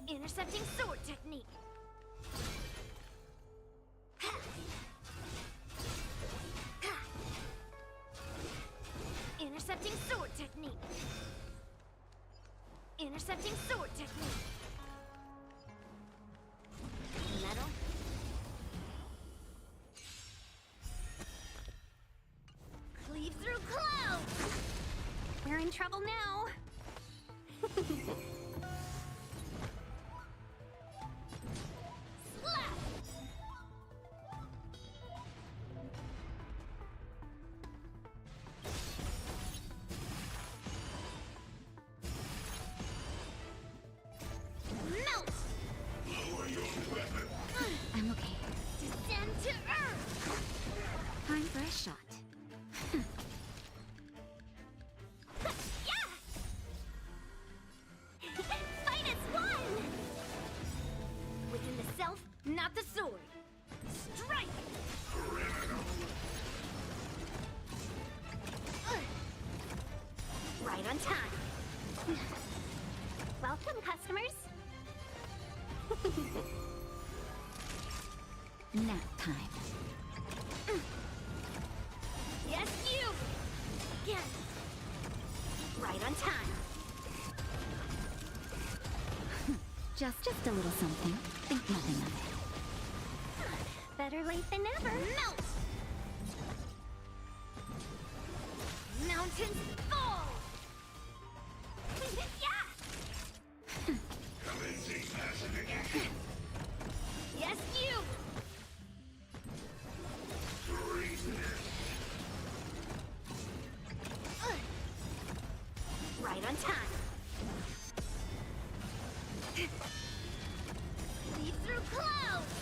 Intercepting sword technique. Intercepting sword technique. Intercepting sword technique. Metal. Cleave through clouds! We're in trouble now. Slap! Melt! Lower your weapon. I'm okay. Descend to earth! Time for a shot. Yeah! Fight is won! Within the self, not the sword. Strike! Criminal. Right on time. Welcome, customers. Nap time. Yes, you! Get it. Right on time. Just a little something. Think nothing of it. Better late than never. Melt! Mountains fall! Yeah! Commencing pacification. Yes, you! Treasonous. Right on time. Lead through clouds!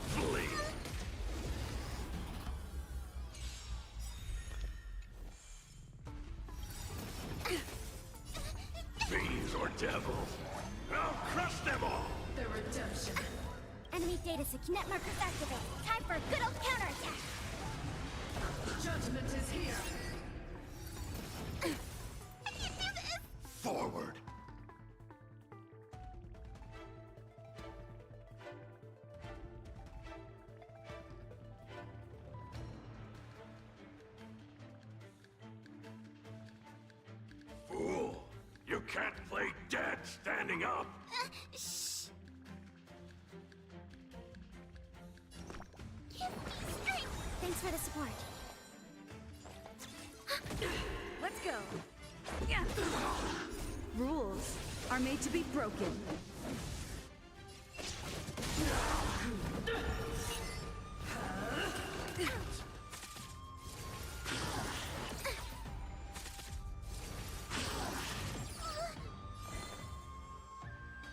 Flee. Fiends or devils. I'll crush them all. The redemption. Enemy data net markers activated. Time for a good old counterattack. Judgment is here. I can't do this! Forward. Fool! You can't play dead standing up! Shh! Give me strength! Thanks for the support. Let's go. Rules are made to be broken.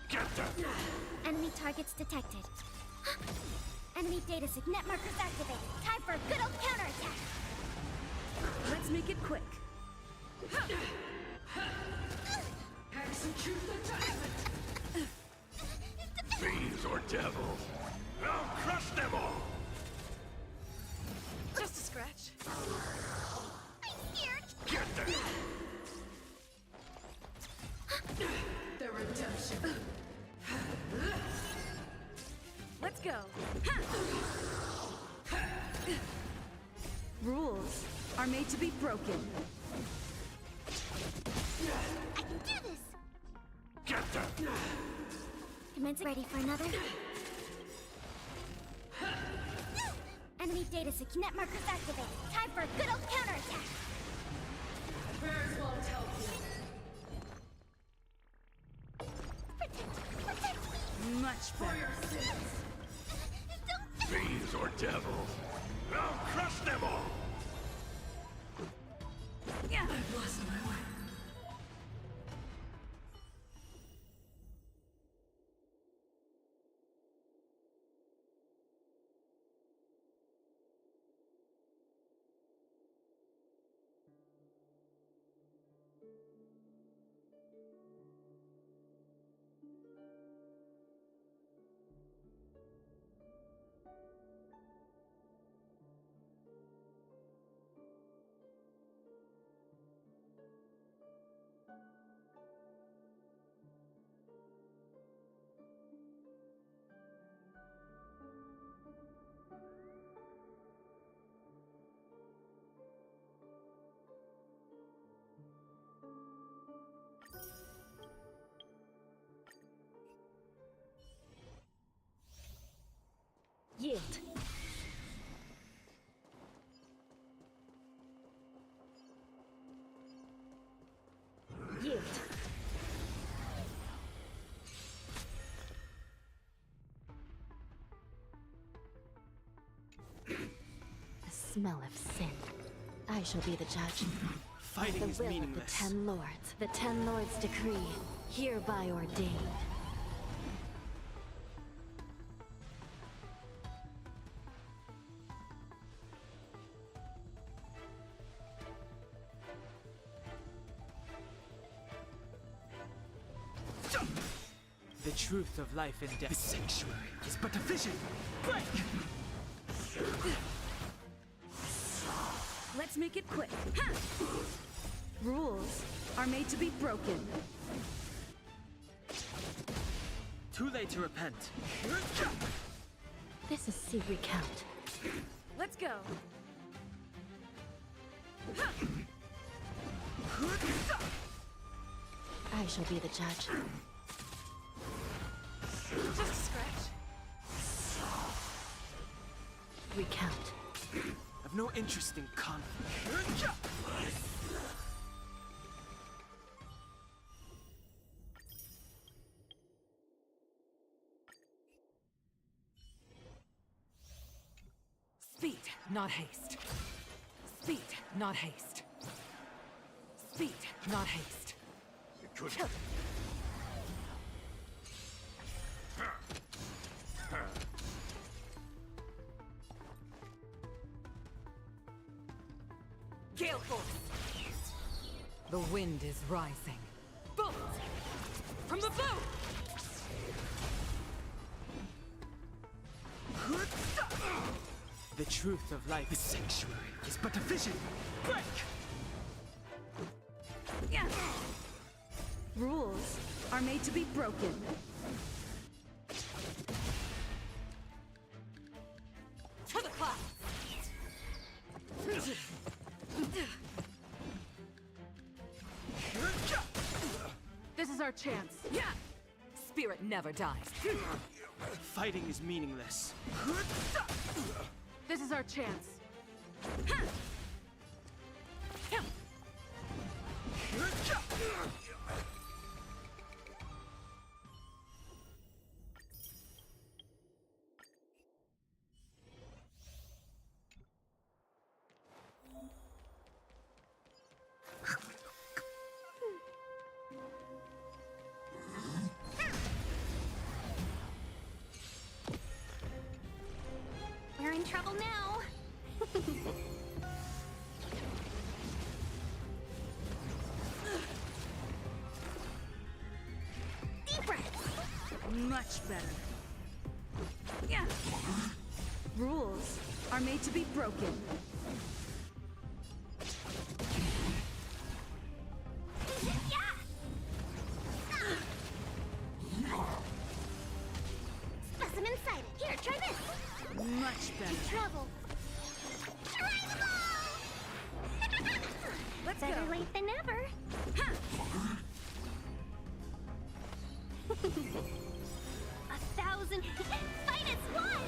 Get them! Enemy targets detected. Enemy data net markers activated. Time for a good old counterattack. Let's make it quick. Execute the judgment. Fiends or devils. I'll crush them all! Just a scratch. I'm scared. Get them! The redemption. Let's go. Rules are made to be broken. I can do this. Get them! Commence ready for another. Enemy data net markers activated. Time for a good old counterattack. Prayers won't help you. Protect me. Much better. Don't. Fiends or devils. I'll crush them all! I've lost my way. smell of sin. I shall be the judge. Fighting The is will of the meaningless. 10 lords. The 10 lords' decree, hereby ordained. The truth of life and death. The sanctuary is but a vision. Break! Let's make it quick. Ha! Rules are made to be broken. Too late to repent. This is see recount. Let's go. I shall be the judge. Just a scratch. Recount. I've no interest in conflict. Speed, not haste. Speed, not haste. Speed, not haste. You couldn't. Gale force! The wind is rising. Bolt! From the bow! The truth of life. The sanctuary is but a vision. Break! Yeah. Rules are made to be broken. To the clouds! This is our chance. Yeah. Spirit never dies. Fighting is meaningless. This is our chance. We're in trouble now. Deep breath. Much better. Yeah. Rules are made to be broken. Yeah. Specimen sighted. Here, try this. Much better. Trouble. Try the ball. Let's Better go. late than never. 1,000. Fight as one.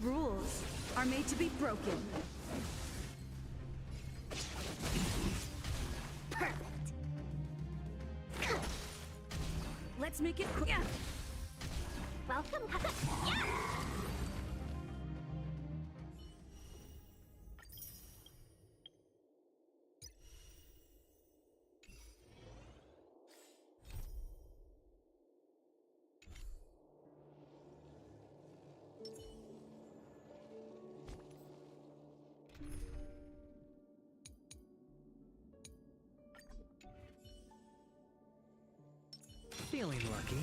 Rules are made to be broken. Perfect. Let's make it quick. Yeah. Welcome. Yeah. Feeling lucky.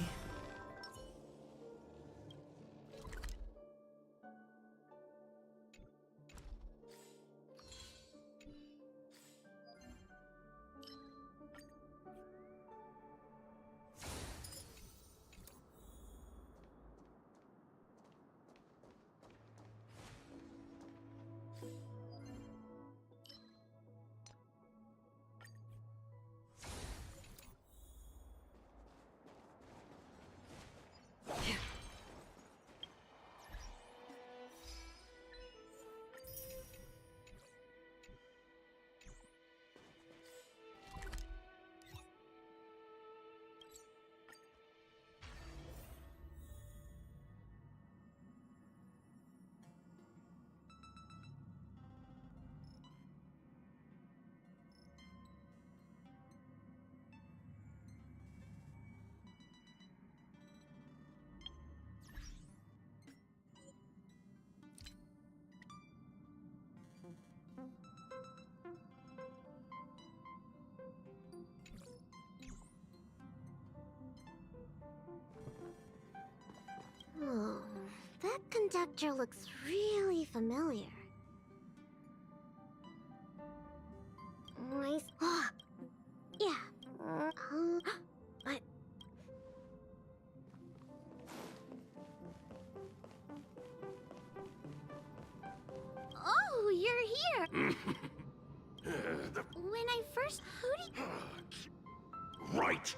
conductor looks really familiar. Nice. Yeah. But... Oh, you're here! When I first... Who do you... Right!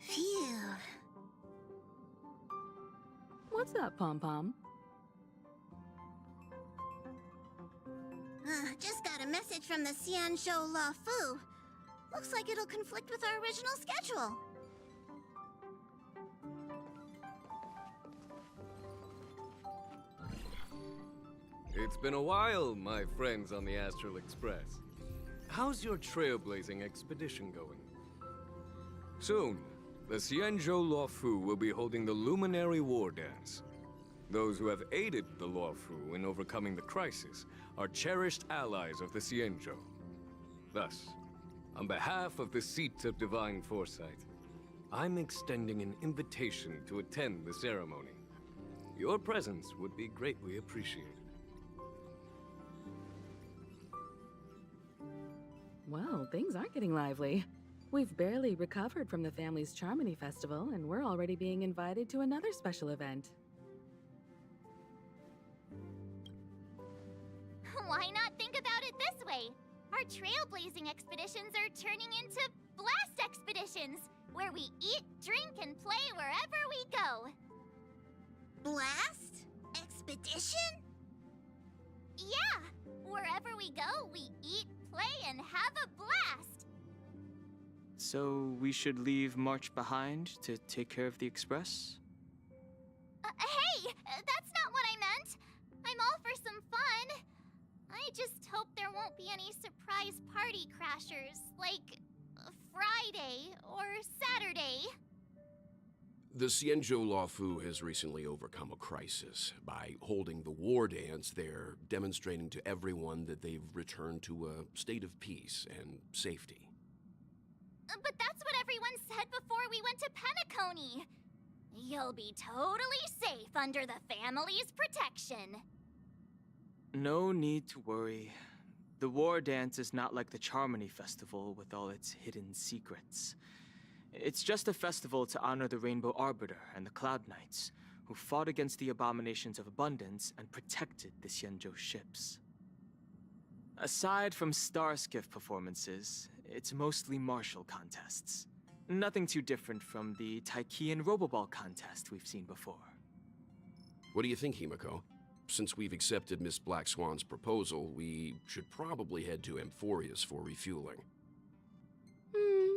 Phew. What's up, Pom Pom? Just got a message from the Xianzhou La Fu. Looks like it'll conflict with our original schedule. It's been a while, my friends on the Astral Express. How's your trailblazing expedition going? Soon, the Xianzhou Luofu will be holding the Luminary War Dance. Those who have aided the Luofu in overcoming the crisis are cherished allies of the Xianzhou. Thus, on behalf of the Seat of Divine Foresight, I'm extending an invitation to attend the ceremony. Your presence would be greatly appreciated. Well, things aren't getting lively. We've barely recovered from the family's Charmony Festival, and we're already being invited to another special event. Why not think about it this way? Our trailblazing expeditions are turning into blast expeditions, where we eat, drink, and play wherever we go. Blast? Expedition? Yeah! Wherever we go, we eat, play, and have a blast! So we should leave March behind to take care of the Express? Hey! That's not what I meant! I'm all for some fun. I just hope there won't be any surprise party crashers, like Friday or Saturday. The Xianzhou Luofu has recently overcome a crisis. By holding the war dance, they're demonstrating to everyone that they've returned to a state of peace and safety. But that's what everyone said before we went to Penacony. You'll be totally safe under the family's protection. No need to worry. The war dance is not like the Charmony Festival with all its hidden secrets. It's just a festival to honor the Rainbow Arbiter and the Cloud Knights, who fought against the abominations of abundance and protected the Xianzhou ships. Aside from star skiff performances, it's mostly martial contests. Nothing too different from the Taikian Roboball contest we've seen before. What do you think, Himiko? Since we've accepted Miss Black Swan's proposal, we should probably head to Amphorius for refueling.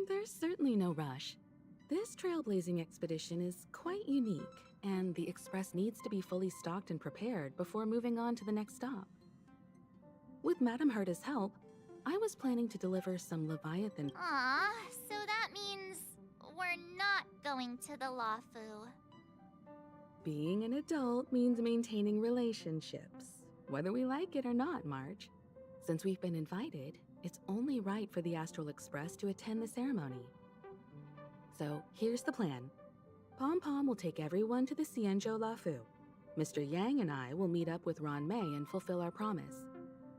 There's certainly no rush. This trailblazing expedition is quite unique, and the Express needs to be fully stocked and prepared before moving on to the next stop. With Madame Herta's help, I was planning to deliver some Leviathan. Aw, so that means we're not going to the Luofu. Being an adult means maintaining relationships, whether we like it or not, March. Since we've been invited, it's only right for the Astral Express to attend the ceremony. So here's the plan. Pom Pom will take everyone to the Xianzhou Luofu. Mr. Yang and I will meet up with Ron Mei and fulfill our promise.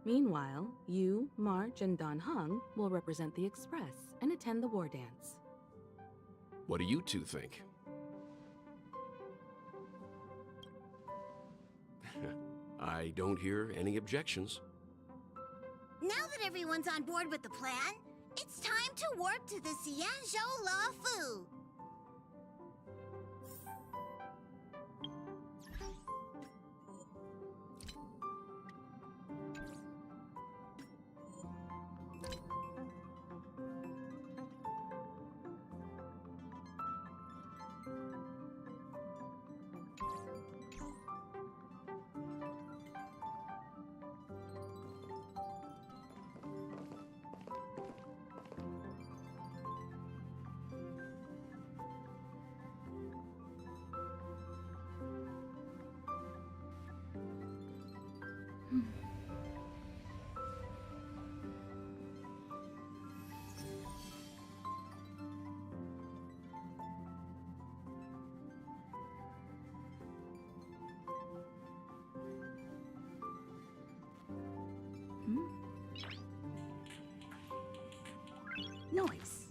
Meanwhile, you, March, and Don Hung will represent the Express and attend the war dance. What do you two think? I don't hear any objections. Now that everyone's on board with the plan, it's time to warp to the Xianzhou Luofu. Noise.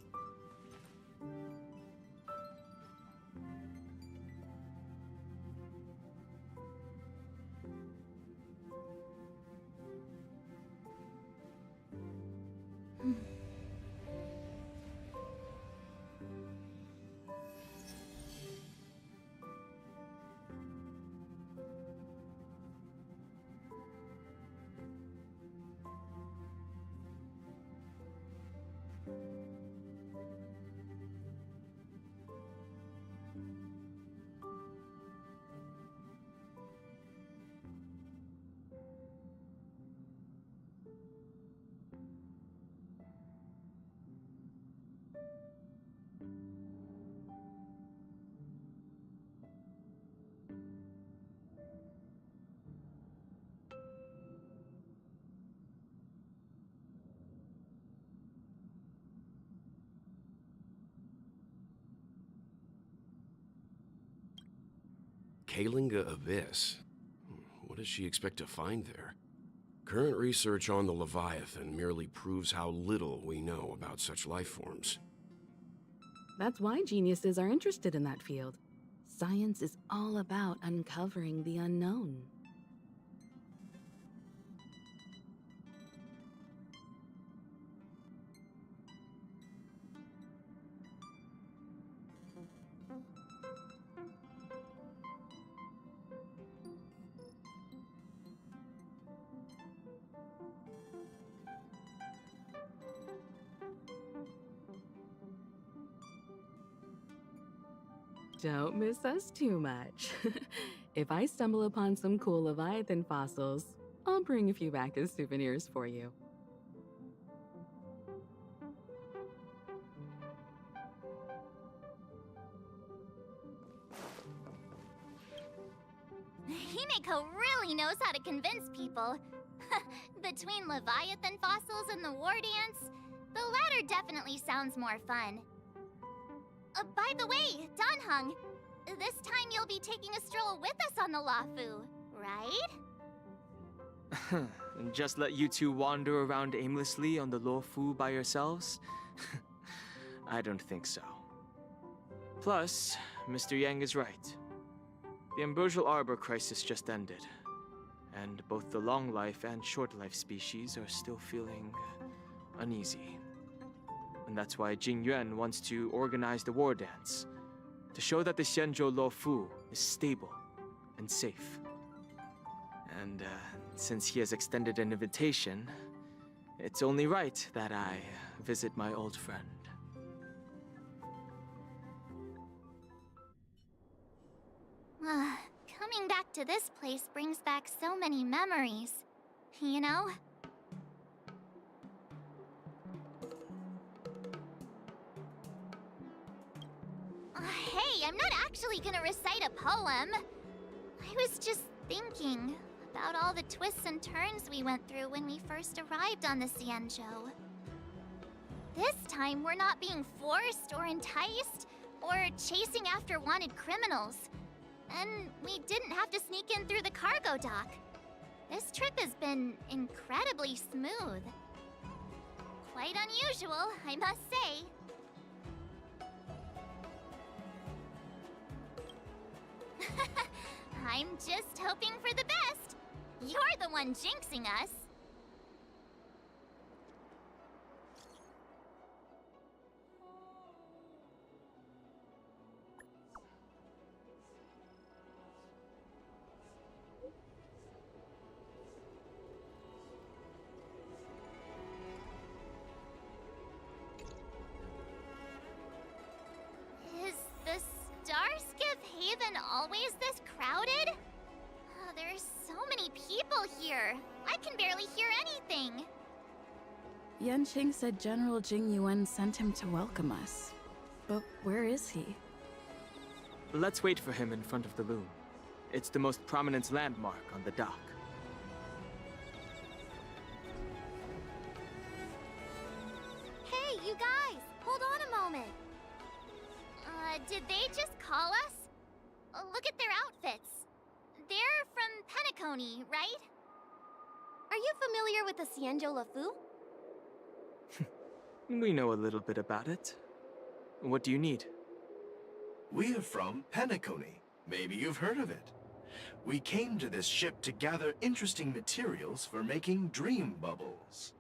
Kalinga Abyss. What does she expect to find there? Current research on the Leviathan merely proves how little we know about such life forms. That's why geniuses are interested in that field. Science is all about uncovering the unknown. Don't miss us too much. If I stumble upon some cool Leviathan fossils, I'll bring a few back as souvenirs for you. Himeko really knows how to convince people. Between Leviathan fossils and the war dance, the latter definitely sounds more fun. By the way, Danheng, this time you'll be taking a stroll with us on the Luofu, right? And just let you two wander around aimlessly on the Luofu by yourselves? I don't think so. Plus, Mr. Yang is right. The ambrosial arbor crisis just ended, and both the long life and short life species are still feeling uneasy. And that's why Jing Yuan wants to organize the war dance, to show that the Xianzhou Luofu is stable and safe. And since he has extended an invitation, it's only right that I visit my old friend. Coming back to this place brings back so many memories, you know? Hey, I'm not actually gonna recite a poem. I was just thinking about all the twists and turns we went through when we first arrived on the Xianzhou. This time, we're not being forced or enticed or chasing after wanted criminals. And we didn't have to sneak in through the cargo dock. This trip has been incredibly smooth. Quite unusual, I must say. I'm just hoping for the best. You're the one jinxing us. Is the Starskip Haven always this crowded? Oh, there's so many people here. I can barely hear anything. Yanqing said General Jing Yuan sent him to welcome us. But where is he? Let's wait for him in front of the loom. It's the most prominent landmark on the dock. Look at their outfits. They're from Penacony, right? Are you familiar with the Cienjo Lafu? We know a little bit about it. What do you need? We're from Penacony. Maybe you've heard of it. We came to this ship to gather interesting materials for making dream bubbles.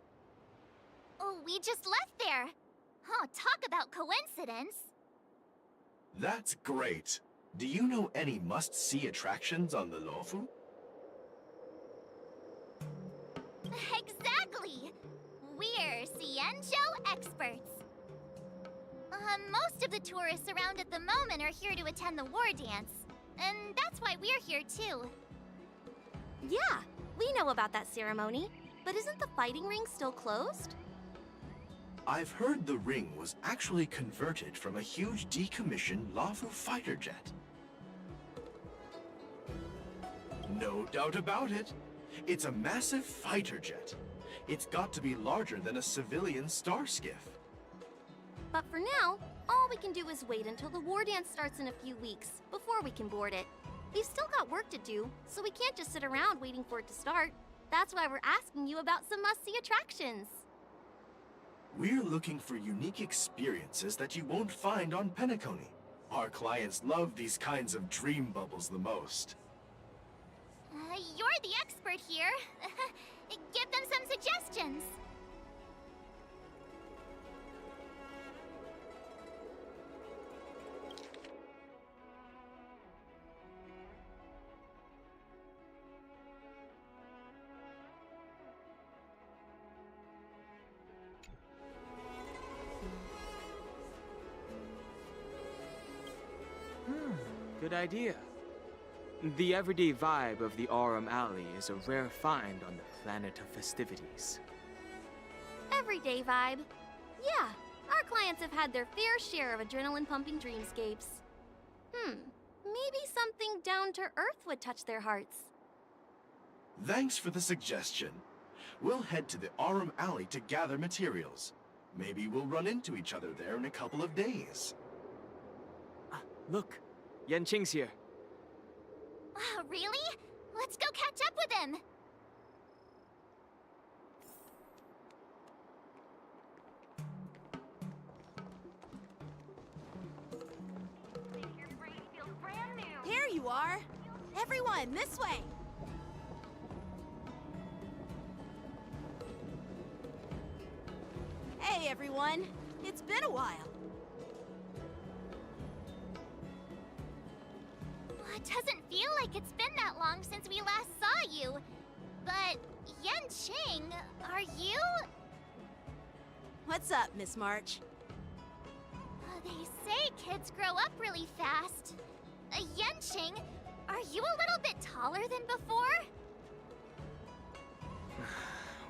Oh, we just left there. Oh, talk about coincidence. That's great. Do you know any must-see attractions on the Lofu? Exactly! We're Cienjo experts. Most of the tourists around at the moment are here to attend the war dance. And that's why we're here too. Yeah, we know about that ceremony. But isn't the fighting ring still closed? I've heard the ring was actually converted from a huge decommissioned Lofu fighter jet. No doubt about it. It's a massive fighter jet. It's got to be larger than a civilian star skiff. But for now, all we can do is wait until the war dance starts in a few weeks before we can board it. We've still got work to do, so we can't just sit around waiting for it to start. That's why we're asking you about some must-see attractions. We're looking for unique experiences that you won't find on Penacony. Our clients love these kinds of dream bubbles the most. You're the expert here. Give them some suggestions. Good idea. The everyday vibe of the Aurum Alley is a rare find on the planet of festivities. Everyday vibe. Yeah, our clients have had their fair share of adrenaline-pumping dreamscapes. Maybe something down to earth would touch their hearts. Thanks for the suggestion. We'll head to the Aurum Alley to gather materials. Maybe we'll run into each other there in a couple of days. Look, Yanqing's here. Really? Let's go catch up with him. Here you are! Everyone, this way! Hey, everyone! It's been a while. It doesn't feel like it's been that long since we last saw you. But, Yanqing, are you? What's up, Miss March? They say kids grow up really fast. Yanqing, are you a little bit taller than before?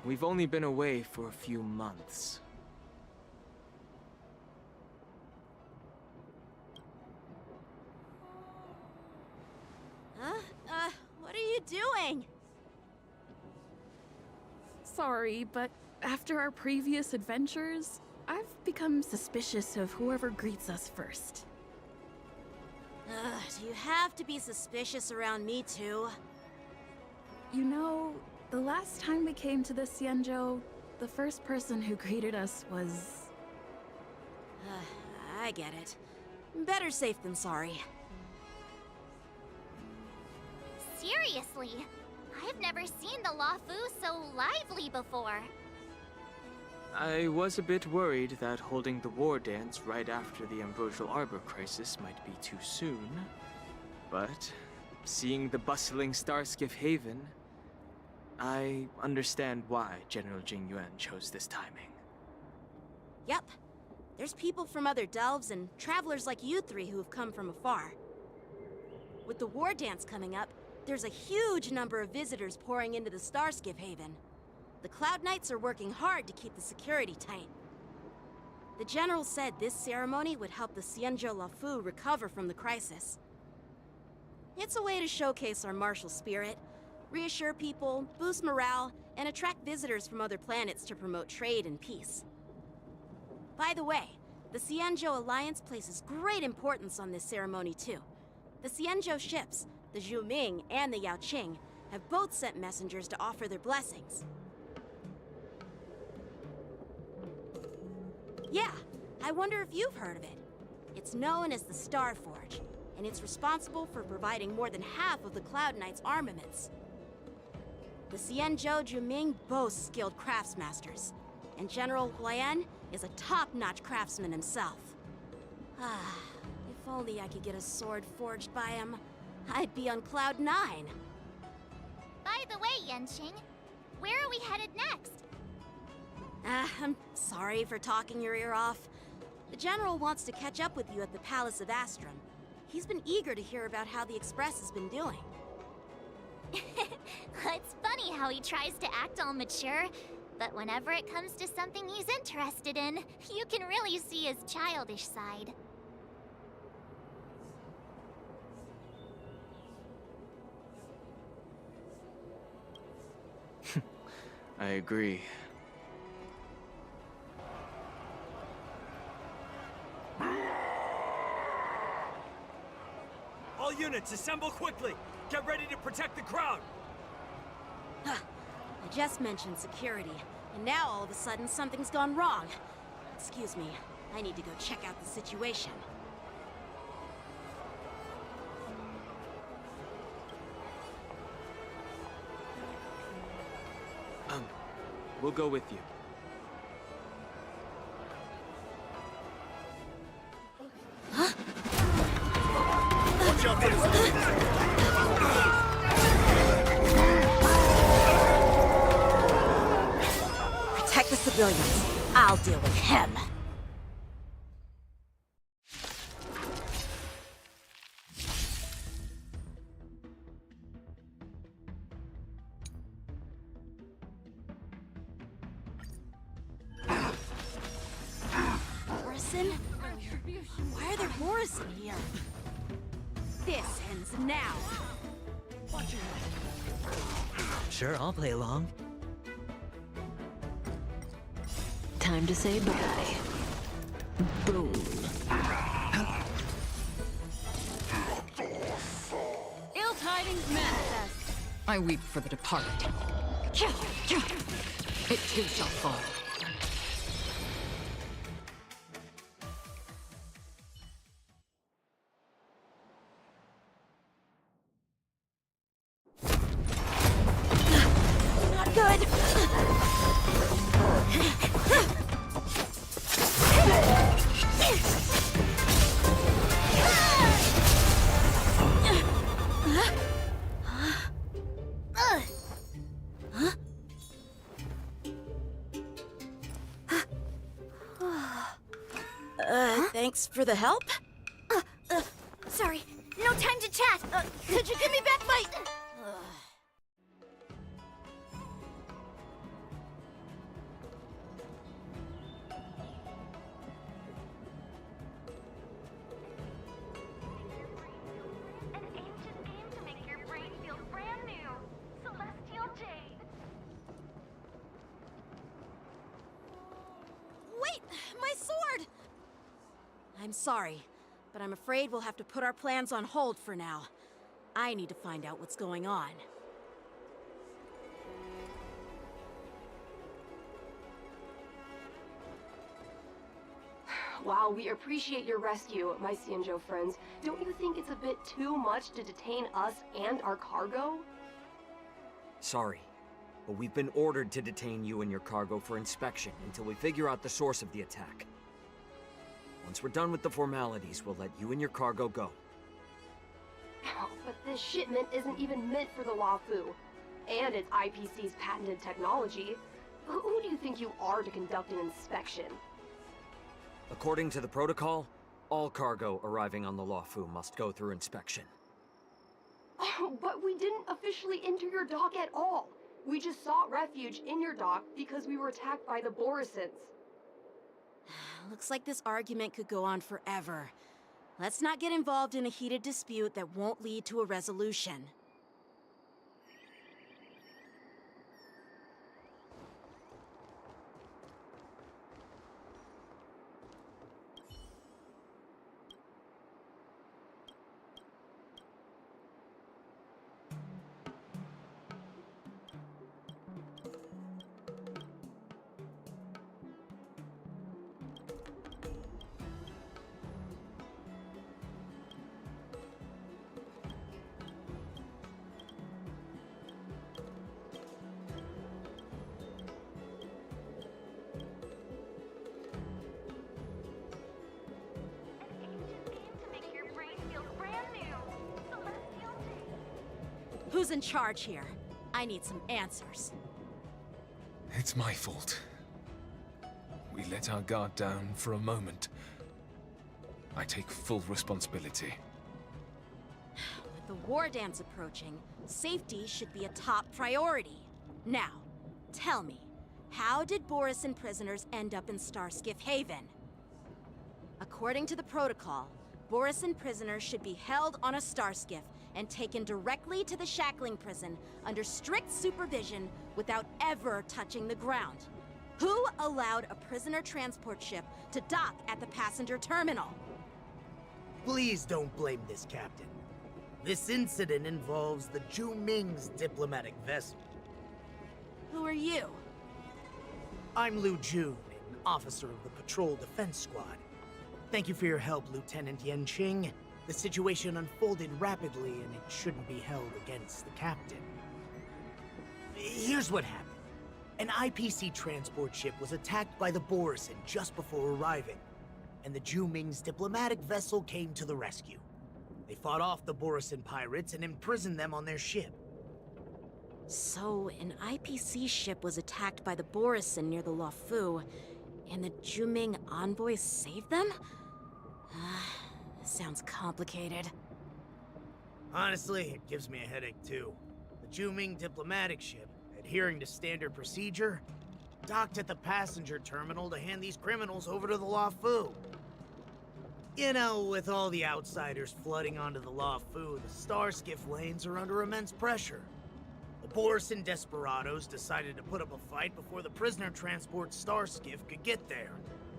We've only been away for a few months. What are you doing? Sorry, but after our previous adventures, I've become suspicious of whoever greets us first. Do you have to be suspicious around me too? You know, the last time we came to the Cienjo, the first person who greeted us was... I get it. Better safe than sorry. Seriously, I've never seen the Lafu so lively before. I was a bit worried that holding the war dance right after the Ambrosial Arbor crisis might be too soon. But seeing the bustling Starskiff Haven, I understand why General Jing Yuan chose this timing. Yep. There's people from other delves and travelers like you three who have come from afar. With the war dance coming up, there's a huge number of visitors pouring into the Starskiff Haven. The Cloud Knights are working hard to keep the security tight. The General said this ceremony would help the Cienjo Lafu recover from the crisis. It's a way to showcase our martial spirit, reassure people, boost morale, and attract visitors from other planets to promote trade and peace. By the way, the Cienjo Alliance places great importance on this ceremony too. The Xianzhou ships, the Zhuming and the Yaoqing, have both sent messengers to offer their blessings. Yeah, I wonder if you've heard of it. It's known as the Star Forge, and it's responsible for providing more than half of the Cloud Knight's armaments. The Xianzhou Zhuming boasts skilled craftsmasters, and General Huayan is a top-notch craftsman himself. Ah, if only I could get a sword forged by him, I'd be on Cloud 9. By the way, Yanqing, where are we headed next? I'm sorry for talking your ear off. The General wants to catch up with you at the Palace of Astrum. He's been eager to hear about how the Express has been doing. It's funny how he tries to act all mature, but whenever it comes to something he's interested in, you can really see his childish side. I agree. All units, assemble quickly! Get ready to protect the crowd! I just mentioned security, and now all of a sudden something's gone wrong. Excuse me, I need to go check out the situation. We'll go with you. Watch out there! Protect the civilians. I'll deal with him. Morrison? Why are there Morrison here? This ends now. Sure, I'll play along. Time to say bye. Boom. Ill tidings manifest. I weep for the departed. It too shall fall. Not good. Thanks for the help. Sorry, no time to chat. Could you give me back my... An ancient game to make your brain feel brand new. Celestial Jade. Wait, my sword! I'm sorry, but I'm afraid we'll have to put our plans on hold for now. I need to find out what's going on. While we appreciate your rescue, my Xianzhou friends, don't you think it's a bit too much to detain us and our cargo? Sorry, but we've been ordered to detain you and your cargo for inspection until we figure out the source of the attack. Once we're done with the formalities, we'll let you and your cargo go. But this shipment isn't even meant for the Luofu, and it's IPC's patented technology. Who do you think you are to conduct an inspection? According to the protocol, all cargo arriving on the Luofu must go through inspection. But we didn't officially enter your dock at all. We just sought refuge in your dock because we were attacked by the Borisons. Looks like this argument could go on forever. Let's not get involved in a heated dispute that won't lead to a resolution. Who's in charge here? I need some answers. It's my fault. We let our guard down for a moment. I take full responsibility. With the war dance approaching, safety should be a top priority. Now, tell me, how did Borisin prisoners end up in Starskiff Haven? According to the protocol, Borisin prisoners should be held on a Starskiff and taken directly to the shackling prison under strict supervision without ever touching the ground. Who allowed a prisoner transport ship to dock at the passenger terminal? Please don't blame this captain. This incident involves the Zhu Ming's diplomatic vessel. Who are you? I'm Lu Jun, an officer of the Patrol Defense Squad. Thank you for your help, Lieutenant Yanqing. The situation unfolded rapidly, and it shouldn't be held against the captain. Here's what happened. An IPC transport ship was attacked by the Borisin just before arriving, and the Zhu Ming's diplomatic vessel came to the rescue. They fought off the Borisin pirates and imprisoned them on their ship. So, an IPC ship was attacked by the Borisin near the Luofu, and the Zhu Ming envoys saved them? Sounds complicated. Honestly, it gives me a headache too. The Zhu Ming diplomatic ship, adhering to standard procedure, docked at the passenger terminal to hand these criminals over to the Luofu. You know, with all the outsiders flooding onto the Luofu, the Starskiff lanes are under immense pressure. The Borisin desperados decided to put up a fight before the prisoner transport Starskiff could get there.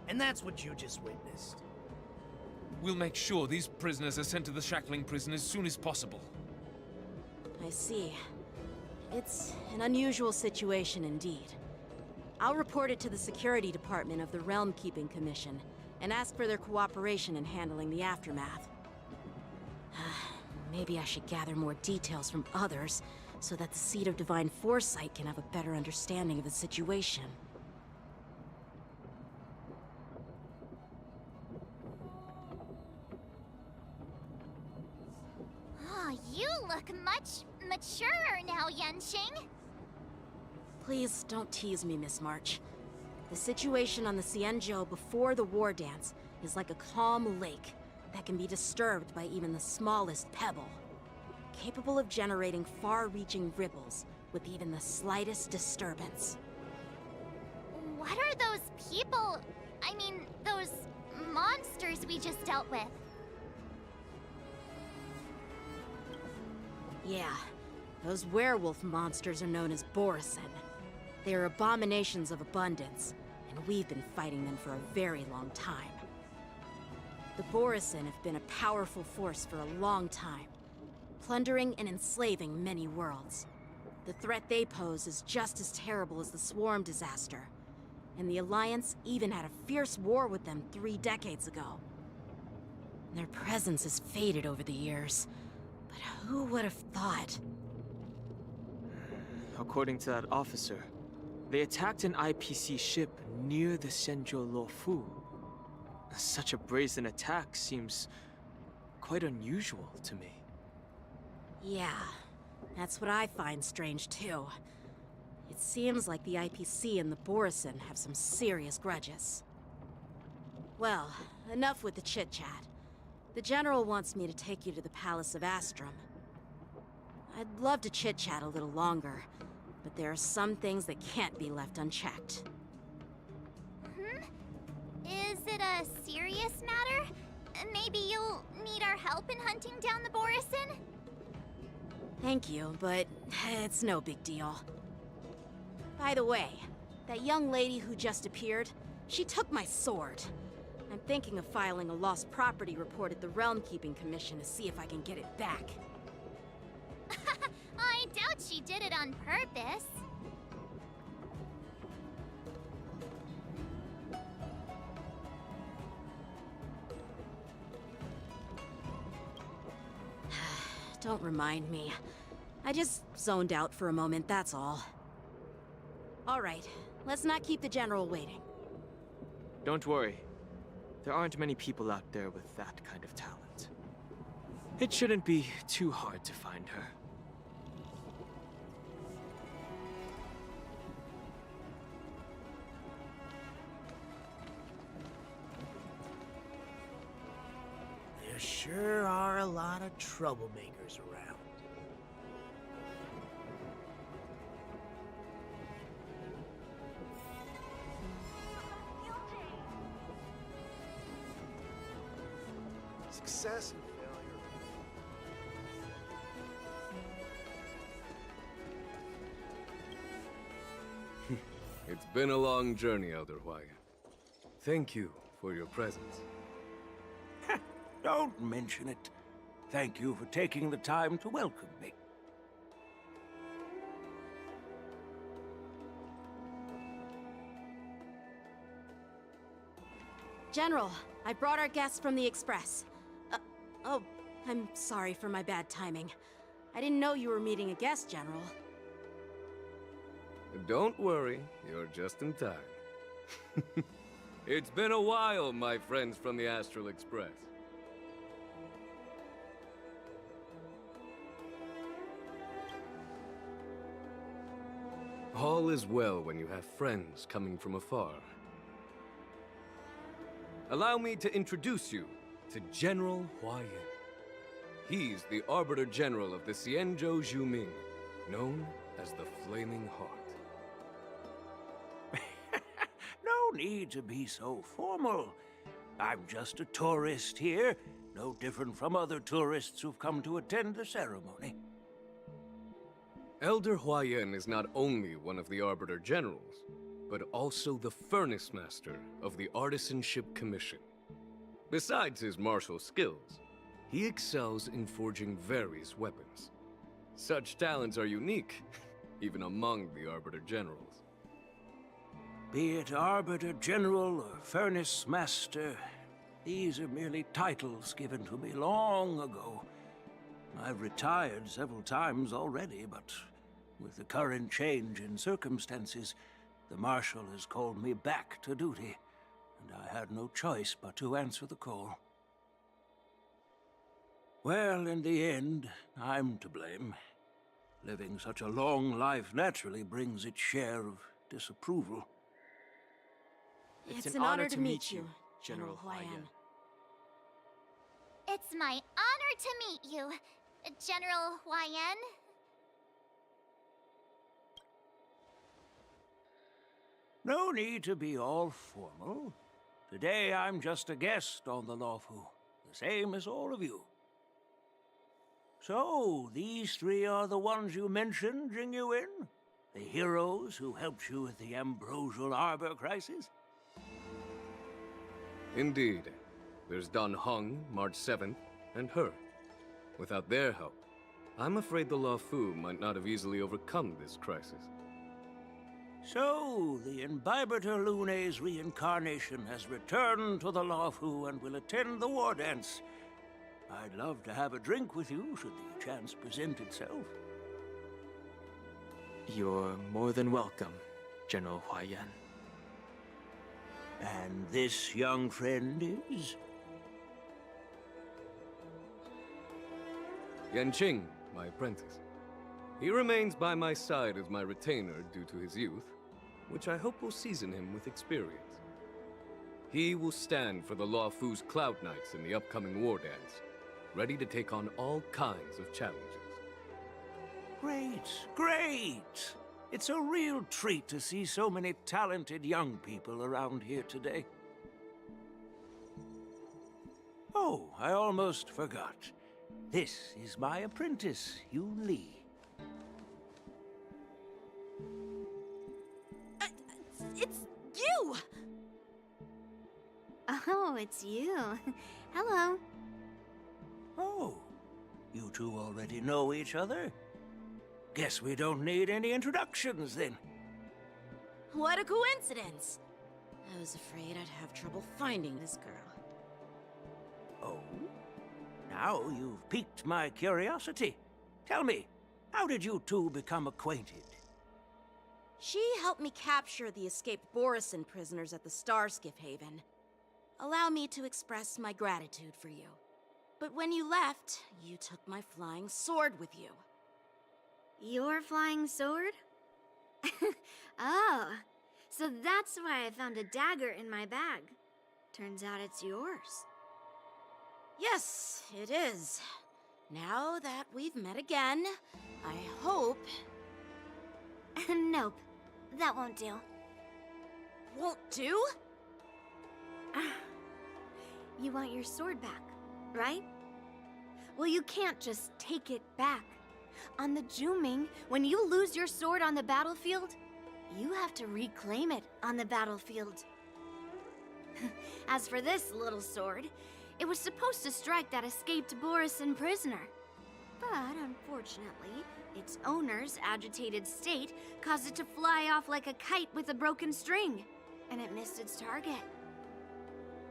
And that's what you just witnessed. We'll make sure these prisoners are sent to the shackling prison as soon as possible. I see. It's an unusual situation indeed. I'll report it to the security department of the Realm Keeping Commission and ask for their cooperation in handling the aftermath. Maybe I should gather more details from others so that the Seat of Divine Foresight can have a better understanding of the situation. Oh, you look much maturer now, Yanqing. Please don't tease me, Miss March. The situation on the Xianzhou before the war dance is like a calm lake that can be disturbed by even the smallest pebble, capable of generating far-reaching ripples with even the slightest disturbance. What are those people? I mean, those monsters we just dealt with? Yeah, those werewolf monsters are known as Borisin. They are abominations of abundance, and we've been fighting them for a very long time. The Borisin have been a powerful force for a long time, plundering and enslaving many worlds. The threat they pose is just as terrible as the Swarm disaster, and the Alliance even had a fierce war with them 3 decades ago. Their presence has faded over the years, but who would have thought? According to that officer, they attacked an IPC ship near the Xianzhou Luofu. Such a brazen attack seems quite unusual to me. Yeah, that's what I find strange too. It seems like the IPC and the Borisin have some serious grudges. Well, enough with the chit-chat. The General wants me to take you to the Palace of Astrum. I'd love to chit-chat a little longer, but there are some things that can't be left unchecked. Is it a serious matter? Maybe you'll need our help in hunting down the Borisin? Thank you, but it's no big deal. By the way, that young lady who just appeared, she took my sword. I'm thinking of filing a lost property report at the Realm Keeping Commission to see if I can get it back. I doubt she did it on purpose. Don't remind me. I just zoned out for a moment, that's all. All right, let's not keep the General waiting. Don't worry. There aren't many people out there with that kind of talent. It shouldn't be too hard to find her. There sure are a lot of troublemakers around. Success and failure. It's been a long journey, Elder Hwaya. Thank you for your presence. Don't mention it. Thank you for taking the time to welcome me. General, I brought our guests from the Express. Oh, I'm sorry for my bad timing. I didn't know you were meeting a guest, General. Don't worry, you're just in time. It's been a while, my friends from the Astral Express. All is well when you have friends coming from afar. Allow me to introduce you to General Hwaya. He's the Arbiter General of the Xianzhou Zhuming, known as the Flaming Heart. No need to be so formal. I'm just a tourist here, no different from other tourists who've come to attend the ceremony. Elder Huayan is not only one of the Arbiter Generals, but also the Furnace Master of the Artisanship Commission. Besides his martial skills, he excels in forging various weapons. Such talents are unique, even among the Arbiter Generals. Be it Arbiter General or Furnace Master, these are merely titles given to me long ago. I've retired several times already, but with the current change in circumstances, the Marshal has called me back to duty, and I had no choice but to answer the call. Well, in the end, I'm to blame. Living such a long life naturally brings its share of disapproval. It's an honor to meet you, General Huayan. It's my honor to meet you, General Huayan. No need to be all formal. Today I'm just a guest on the Luofu, the same as all of you. So, these three are the ones you mentioned, Jingyuin? The heroes who helped you with the Ambrosial Arbor crisis? Indeed. There's Don Hung, March 7th, and her. Without their help, I'm afraid the Luofu might not have easily overcome this crisis. So, the Imbibitor Lune's reincarnation has returned to the Luofu and will attend the war dance. I'd love to have a drink with you, should the chance present itself. You're more than welcome, General Huayan. And this young friend is? Yanqing, my apprentice. He remains by my side as my retainer due to his youth, which I hope will season him with experience. He will stand for the Luofu's Cloud Knights in the upcoming war dance, ready to take on all kinds of challenges. Great, great! It's a real treat to see so many talented young people around here today. Oh, I almost forgot. This is my apprentice, Yunli. It's you! Oh, it's you. Hello. Oh, you two already know each other? Guess we don't need any introductions, then. What a coincidence! I was afraid I'd have trouble finding this girl. Oh? Now you've piqued my curiosity. Tell me, how did you two become acquainted? She helped me capture the escaped Borisin prisoners at the Starskiff Haven. Allow me to express my gratitude for you. But when you left, you took my flying sword with you. Your flying sword? Oh, so that's why I found a dagger in my bag. Turns out it's yours. Yes, it is. Now that we've met again, I hope... Nope. That won't do. Won't do? You want your sword back, right? Well, you can't just take it back. On the Juming, when you lose your sword on the battlefield, you have to reclaim it on the battlefield. As for this little sword, it was supposed to strike that escaped Borisin prisoner. But unfortunately, its owner's agitated state caused it to fly off like a kite with a broken string, and it missed its target.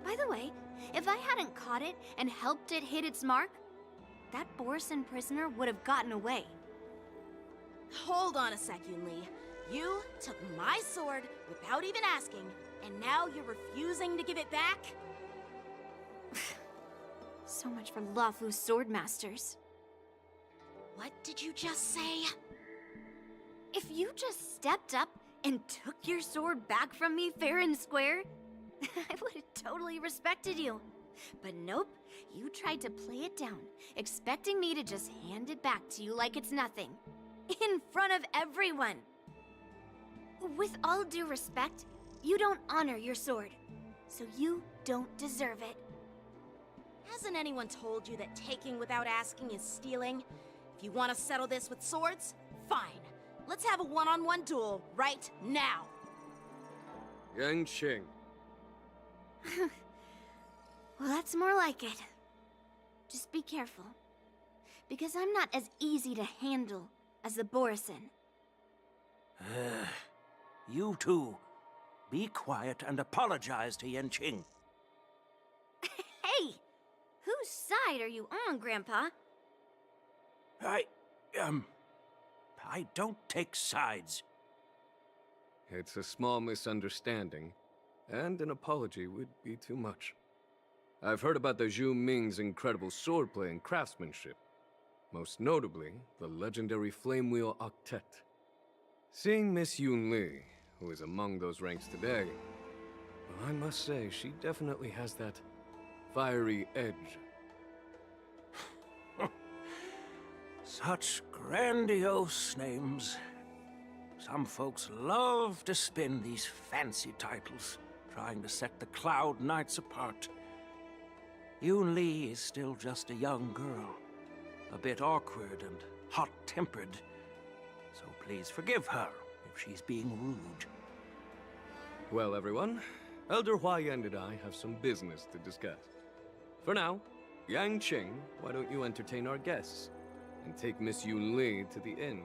By the way, if I hadn't caught it and helped it hit its mark, that Borisin prisoner would have gotten away. Hold on a sec, Yunli. You took my sword without even asking, and now you're refusing to give it back? So much for Luofu's swordmasters. What did you just say? If you just stepped up and took your sword back from me fair and square, I would have totally respected you. But nope, you tried to play it down, expecting me to just hand it back to you like it's nothing. In front of everyone. With all due respect, you don't honor your sword, so you don't deserve it. Hasn't anyone told you that taking without asking is stealing? If you want to settle this with swords, fine. Let's have a one-on-one duel right now. Yanqing. Well, that's more like it. Just be careful, because I'm not as easy to handle as the Borisin. You two, be quiet and apologize to Yanqing. Hey! Whose side are you on, Grandpa? I don't take sides. It's a small misunderstanding, and an apology would be too much. I've heard about the Zhu Ming's incredible swordplay and craftsmanship. Most notably, the legendary Flame Wheel Octet. Seeing Miss Yunli, who is among those ranks today, well, I must say, she definitely has that fiery edge. Such grandiose names. Some folks love to spin these fancy titles, trying to set the Cloud Knights apart. Yunli is still just a young girl, a bit awkward and hot-tempered, so please forgive her if she's being rude. Well, everyone, Elder Huayan and I have some business to discuss. For now, Yanqing, why don't you entertain our guests and take Miss Yunli to the inn?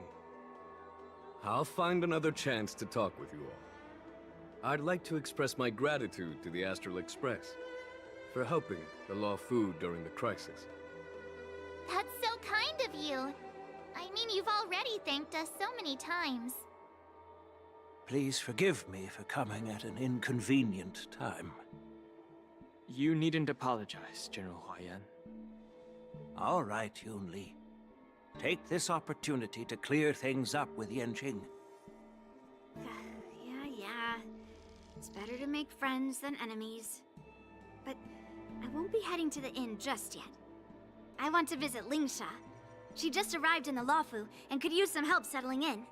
I'll find another chance to talk with you all. I'd like to express my gratitude to the Astral Express for helping the Luofu during the crisis. That's so kind of you. I mean, you've already thanked us so many times. Please forgive me for coming at an inconvenient time. You needn't apologize, General Huayan. All right, Yunli. Take this opportunity to clear things up with Yanqing. Yeah. It's better to make friends than enemies. But I won't be heading to the inn just yet. I want to visit Lingsha. She just arrived in the Luofu and could use some help settling in.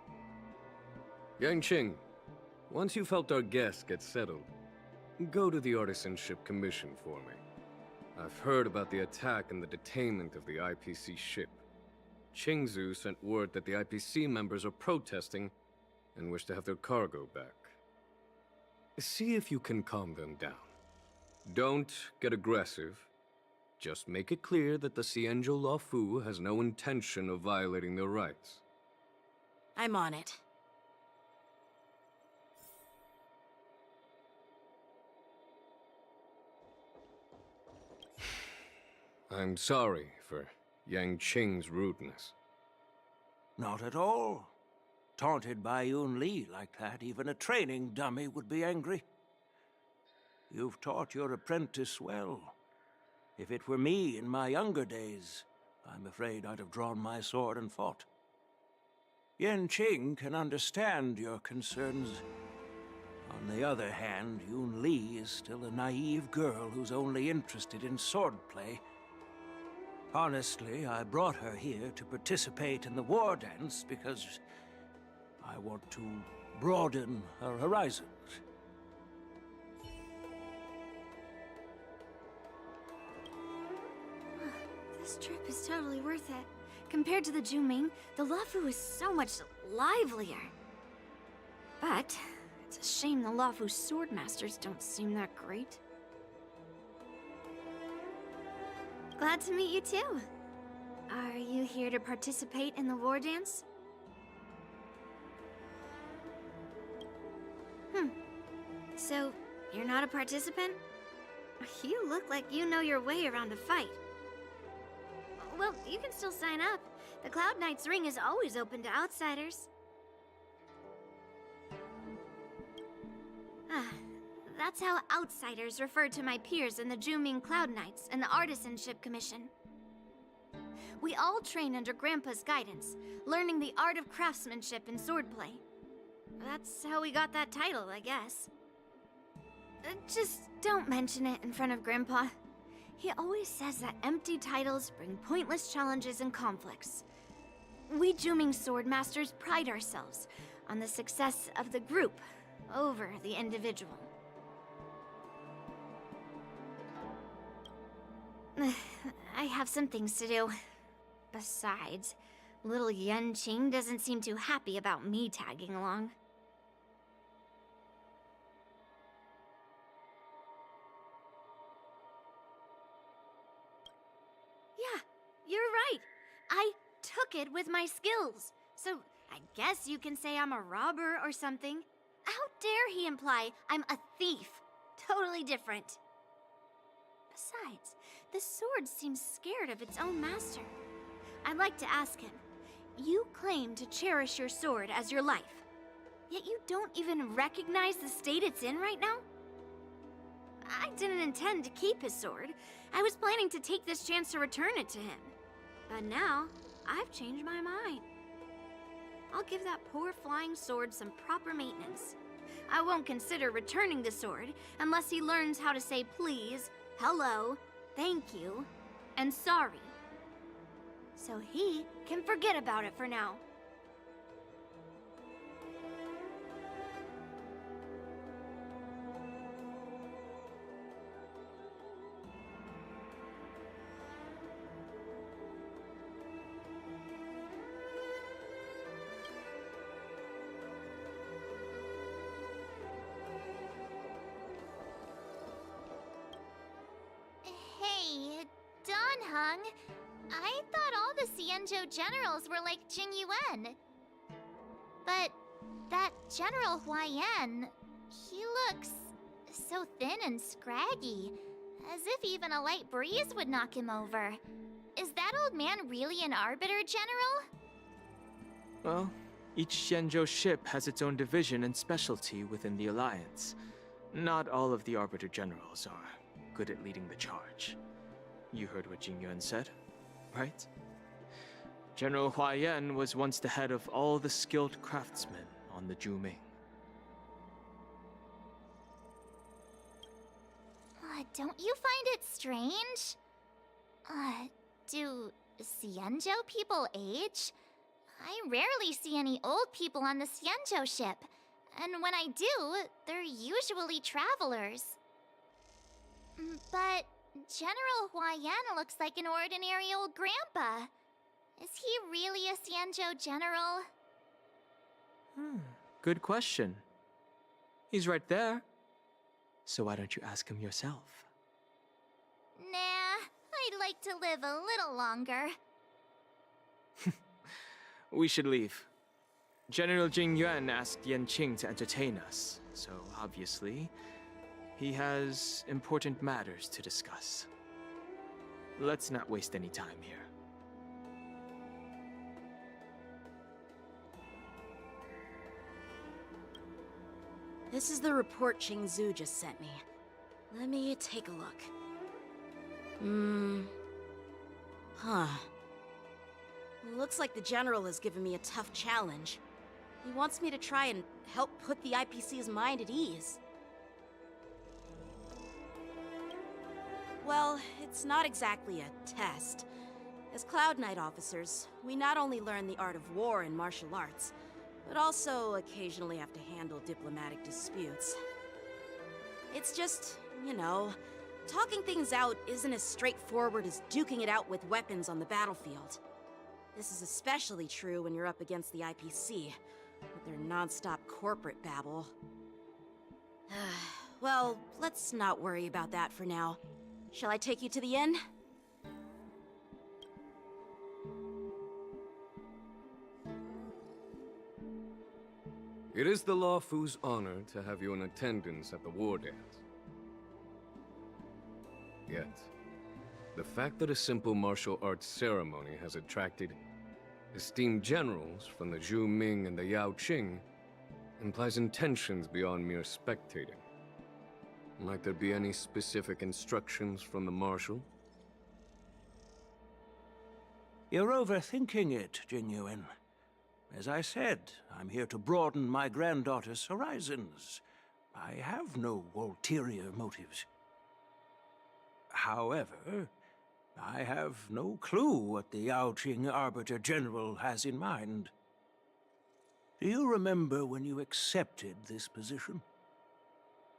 Yanqing, once you've helped our guests get settled, go to the Artisanship Commission for me. I've heard about the attack and the detainment of the IPC ship. Qingzu sent word that the IPC members are protesting and wish to have their cargo back. See if you can calm them down. Don't get aggressive. Just make it clear that the Xianzhou Luofu has no intention of violating their rights. I'm on it. I'm sorry for Yanqing's rudeness. Not at all. Taunted by Yunli like that, even a training dummy would be angry. You've taught your apprentice well. If it were me in my younger days, I'm afraid I'd have drawn my sword and fought. Yanqing can understand your concerns. On the other hand, Yunli is still a naive girl who's only interested in swordplay Honestly, I brought her here to participate in the war dance because I want to broaden her horizons. This trip is totally worth it. Compared to the Juming, the Luofu is so much livelier. But it's a shame the Luofu swordmasters don't seem that great. Glad to meet you too. Are you here to participate in the war dance? So, you're not a participant? You look like you know your way around a fight. Well, you can still sign up. The Cloud Knight's ring is always open to outsiders. That's how outsiders refer to my peers in the Juming Cloud Knights and the Artisanship Commission. We all train under Grandpa's guidance, learning the art of craftsmanship and swordplay. That's how we got that title, I guess. Just don't mention it in front of Grandpa. He always says that empty titles bring pointless challenges and conflicts. We Juming swordmasters pride ourselves on the success of the group over the individual. I have some things to do. Besides, little Yanqing doesn't seem too happy about me tagging along. Yeah, you're right. I took it with my skills. So I guess you can say I'm a robber or something. How dare he imply I'm a thief? Totally different. Besides, the sword seems scared of its own master. I'd like to ask him. You claim to cherish your sword as your life, yet you don't even recognize the state it's in right now? I didn't intend to keep his sword. I was planning to take this chance to return it to him. But now, I've changed my mind. I'll give that poor flying sword some proper maintenance. I won't consider returning the sword unless he learns how to say please, hello, thank you, and sorry. So he can forget about it for now. Hey, Don Hung. I thought all the Xianzhou generals were like Jing Yuan. But that General Huaiyan, he looks so thin and scraggy, as if even a light breeze would knock him over. Is that old man really an Arbiter General? Well, each Xianzhou ship has its own division and specialty within the Alliance. Not all of the Arbiter Generals are good at leading the charge. You heard what Jing Yuan said, right? General Huaiyan was once the head of all the skilled craftsmen on the Juming. Don't you find it strange? Do Xianzhou people age? I rarely see any old people on the Xianzhou ship. And when I do, they're usually travelers. But General Huaiyan looks like an ordinary old grandpa. Is he really a Xianzhou general? Good question. He's right there. So why don't you ask him yourself? Nah, I'd like to live a little longer. We should leave. General Jing Yuan asked Yanqing to entertain us, so obviously, he has important matters to discuss. Let's not waste any time here. This is the report Qingzu just sent me. Let me take a look. Looks like the General has given me a tough challenge. He wants me to try and help put the IPC's mind at ease. Well, it's not exactly a test. As Cloud Knight officers, we not only learn the art of war and martial arts, but also occasionally have to handle diplomatic disputes. It's just, you know, talking things out isn't as straightforward as duking it out with weapons on the battlefield. This is especially true when you're up against the IPC, with their non-stop corporate babble. Well, let's not worry about that for now. Shall I take you to the inn? It is the Lawfu's honor to have you in attendance at the war dance. Yet, the fact that a simple martial arts ceremony has attracted esteemed generals from the Zhu Ming and the Yao Qing implies intentions beyond mere spectating. Might there be any specific instructions from the Marshal? You're overthinking it, Jingyuan. As I said, I'm here to broaden my granddaughter's horizons. I have no ulterior motives. However, I have no clue what the Yao Qing Arbiter General has in mind. Do you remember when you accepted this position?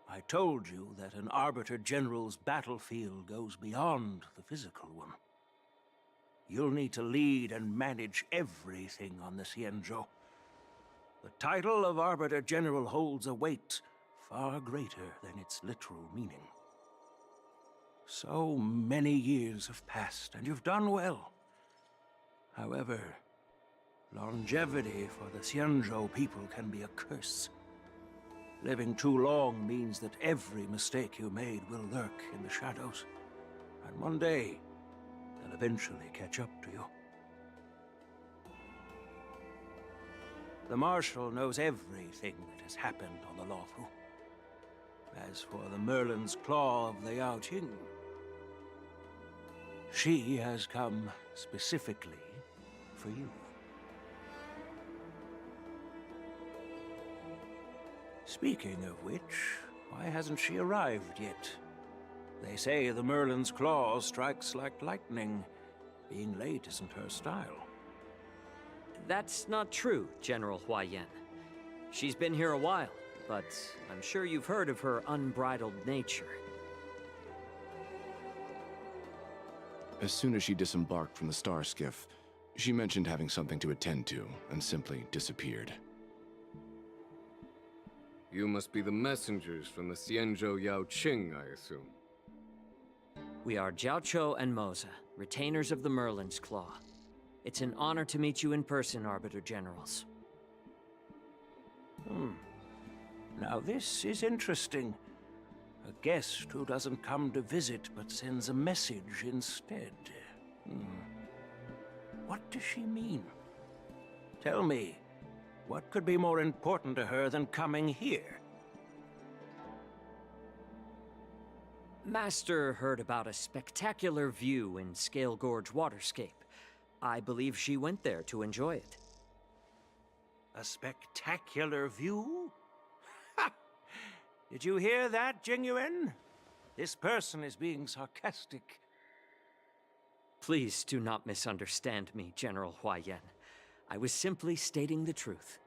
I told you that an Arbiter General's battlefield goes beyond the physical one. You'll need to lead and manage everything on the Xianzhou. The title of Arbiter General holds a weight far greater than its literal meaning. So many years have passed, and you've done well. However, longevity for the Xianzhou people can be a curse. Living too long means that every mistake you made will lurk in the shadows. And one day, they'll eventually catch up to you. The Marshal knows everything that has happened on the Lawfu. As for the Merlin's Claw of the Yao Qing, she has come specifically for you. Speaking of which, why hasn't she arrived yet? They say the Merlin's Claw strikes like lightning. Being late isn't her style. That's not true, General Huaiyan. She's been here a while, but I'm sure you've heard of her unbridled nature. As soon as she disembarked from the star skiff, she mentioned having something to attend to and simply disappeared. You must be the messengers from the Xianzhou Yao Qing, I assume. We are Jiaoqiu and Moza, retainers of the Merlin's Claw. It's an honor to meet you in person, Arbiter Generals. Now this is interesting. A guest who doesn't come to visit but sends a message instead. What does she mean? Tell me, what could be more important to her than coming here? Master heard about a spectacular view in Scale Gorge Waterscape. I believe she went there to enjoy it. A spectacular view? Ha! Did you hear that, Jingyuan? This person is being sarcastic. Please do not misunderstand me, General Huaiyan. I was simply stating the truth.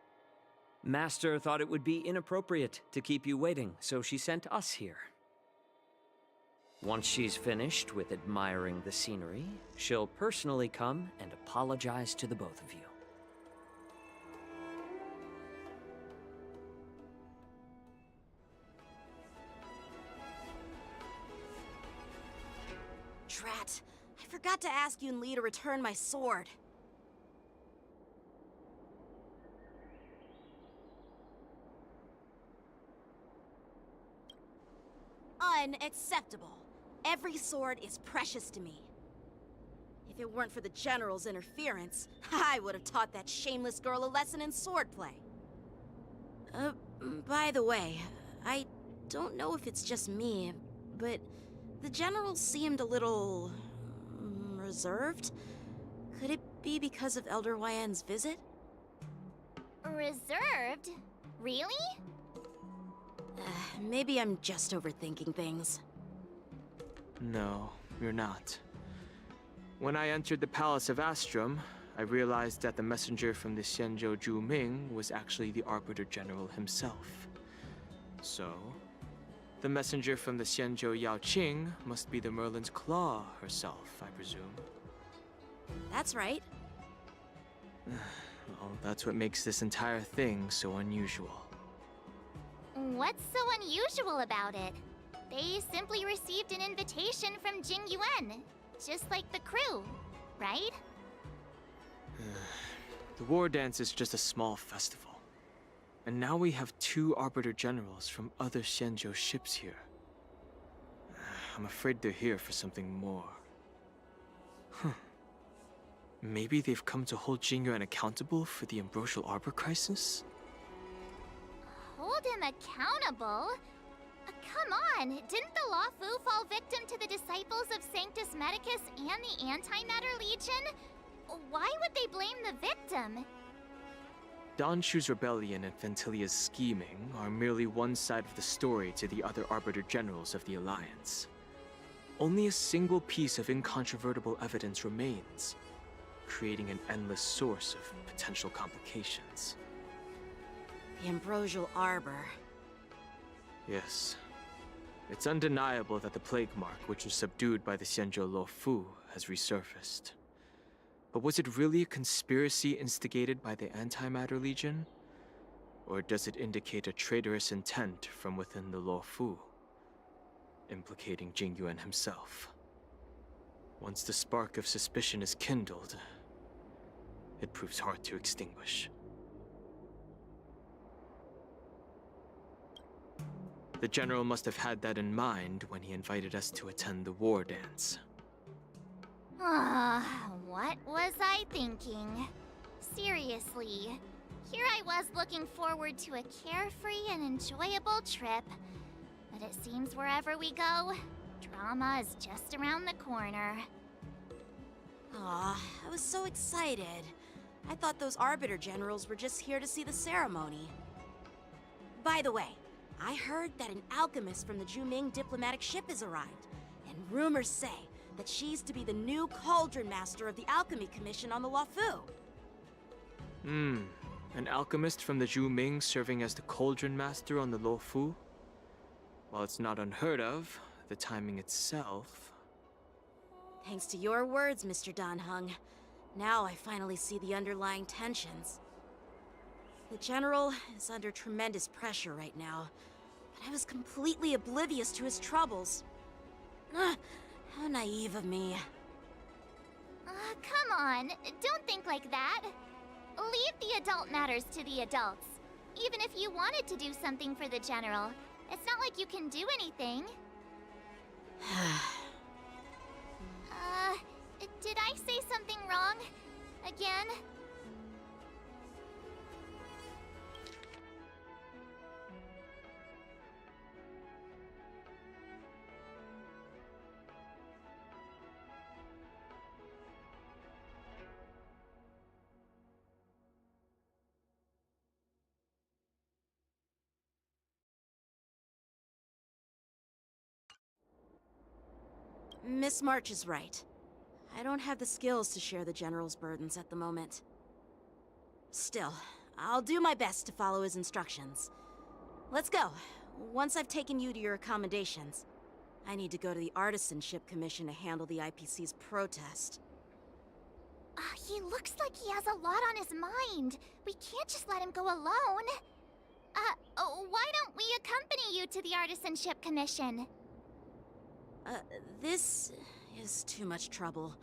Master thought it would be inappropriate to keep you waiting, so she sent us here. Once she's finished with admiring the scenery, she'll personally come and apologize to the both of you. Drat! I forgot to ask Yunli to return my sword. Unacceptable. Every sword is precious to me. If it weren't for the General's interference, I would have taught that shameless girl a lesson in swordplay. By the way, I don't know if it's just me, but the General seemed a little reserved. Could it be because of Elder Huaiyan's visit? Reserved? Really? Maybe I'm just overthinking things. No, you're not. When I entered the Palace of Astrum, I realized that the messenger from the Xianzhou Zhuming was actually the Arbiter General himself. So, the messenger from the Xianzhou Yaoqing must be the Merlin's Claw herself, I presume. That's right. Well, that's what makes this entire thing so unusual. What's so unusual about it? They simply received an invitation from Jing Yuan, just like the crew, right? The war dance is just a small festival. And now we have 2 Arbiter Generals from other Xianzhou ships here. I'm afraid they're here for something more. Maybe they've come to hold Jingyuan accountable for the Ambrosial Arbor crisis? Hold him accountable? Come on, didn't the Luofu fall victim to the disciples of Sanctus Medicus and the Antimatter Legion? Why would they blame the victim? Danshu's rebellion and Ventilia's scheming are merely one side of the story to the other Arbiter Generals of the Alliance. Only a single piece of incontrovertible evidence remains, creating an endless source of potential complications. The Ambrosial Arbor. Yes. It's undeniable that the plague mark, which was subdued by the Xianzhou Luofu, has resurfaced. But was it really a conspiracy instigated by the Antimatter Legion? Or does it indicate a traitorous intent from within the Luofu, implicating Jingyuan himself? Once the spark of suspicion is kindled, it proves hard to extinguish. The General must have had that in mind when he invited us to attend the war dance. What was I thinking? Seriously, here I was looking forward to a carefree and enjoyable trip. But it seems wherever we go, drama is just around the corner. Aw, I was so excited. I thought those Arbiter Generals were just here to see the ceremony. By the way, I heard that an alchemist from the Zhuming diplomatic ship has arrived, and rumors say that she's to be the new Cauldron Master of the Alchemy Commission on the Luofu. An alchemist from the Zhuming serving as the Cauldron Master on the Luofu? While it's not unheard of, the timing itself... Thanks to your words, Mr. Danheng. Now I finally see the underlying tensions. The General is under tremendous pressure right now, but I was completely oblivious to his troubles. How naive of me. Come on, don't think like that. Leave the adult matters to the adults. Even if you wanted to do something for the General, it's not like you can do anything. Did I say something wrong? Again? Miss March is right. I don't have the skills to share the General's burdens at the moment. Still, I'll do my best to follow his instructions. Let's go. Once I've taken you to your accommodations, I need to go to the Artisanship Commission to handle the IPC's protest. He looks like he has a lot on his mind. We can't just let him go alone. Why don't we accompany you to the Artisanship Commission? This is too much trouble.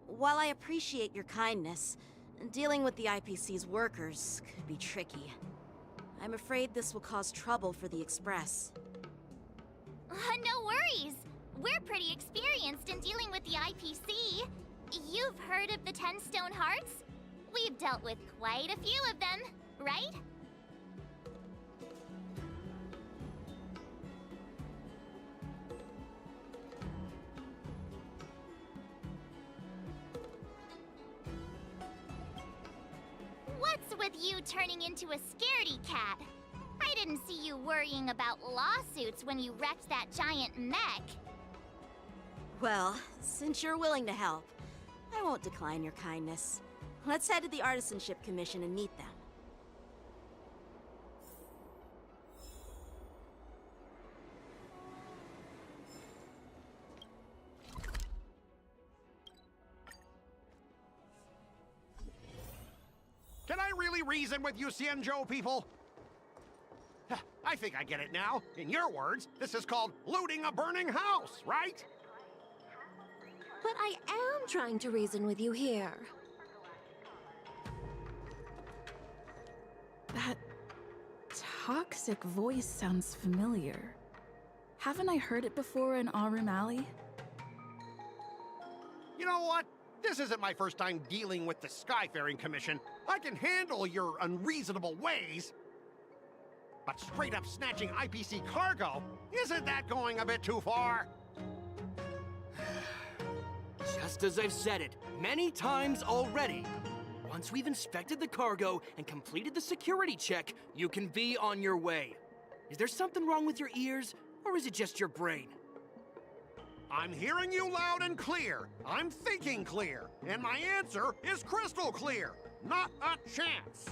While I appreciate your kindness, dealing with the IPC's workers could be tricky. I'm afraid this will cause trouble for the Express. No worries. We're pretty experienced in dealing with the IPC. You've heard of the 10 Stone Hearts? We've dealt with quite a few of them, right? What's with you turning into a scaredy cat? I didn't see you worrying about lawsuits when you wrecked that giant mech. Well, since you're willing to help, I won't decline your kindness. Let's head to the Artisanship Commission and meet them. Can I really reason with you Xianzhou people? I think I get it now. In your words, this is called looting a burning house, right? But I am trying to reason with you here. That toxic voice sounds familiar. Haven't I heard it before in Aurum Alley? You know what? This isn't my first time dealing with the Skyfaring Commission. I can handle your unreasonable ways. But straight up snatching IPC cargo, isn't that going a bit too far? Just as I've said it many times already. Once we've inspected the cargo and completed the security check, you can be on your way. Is there something wrong with your ears, or is it just your brain? I'm hearing you loud and clear. I'm thinking clear. And my answer is crystal clear. Not a chance.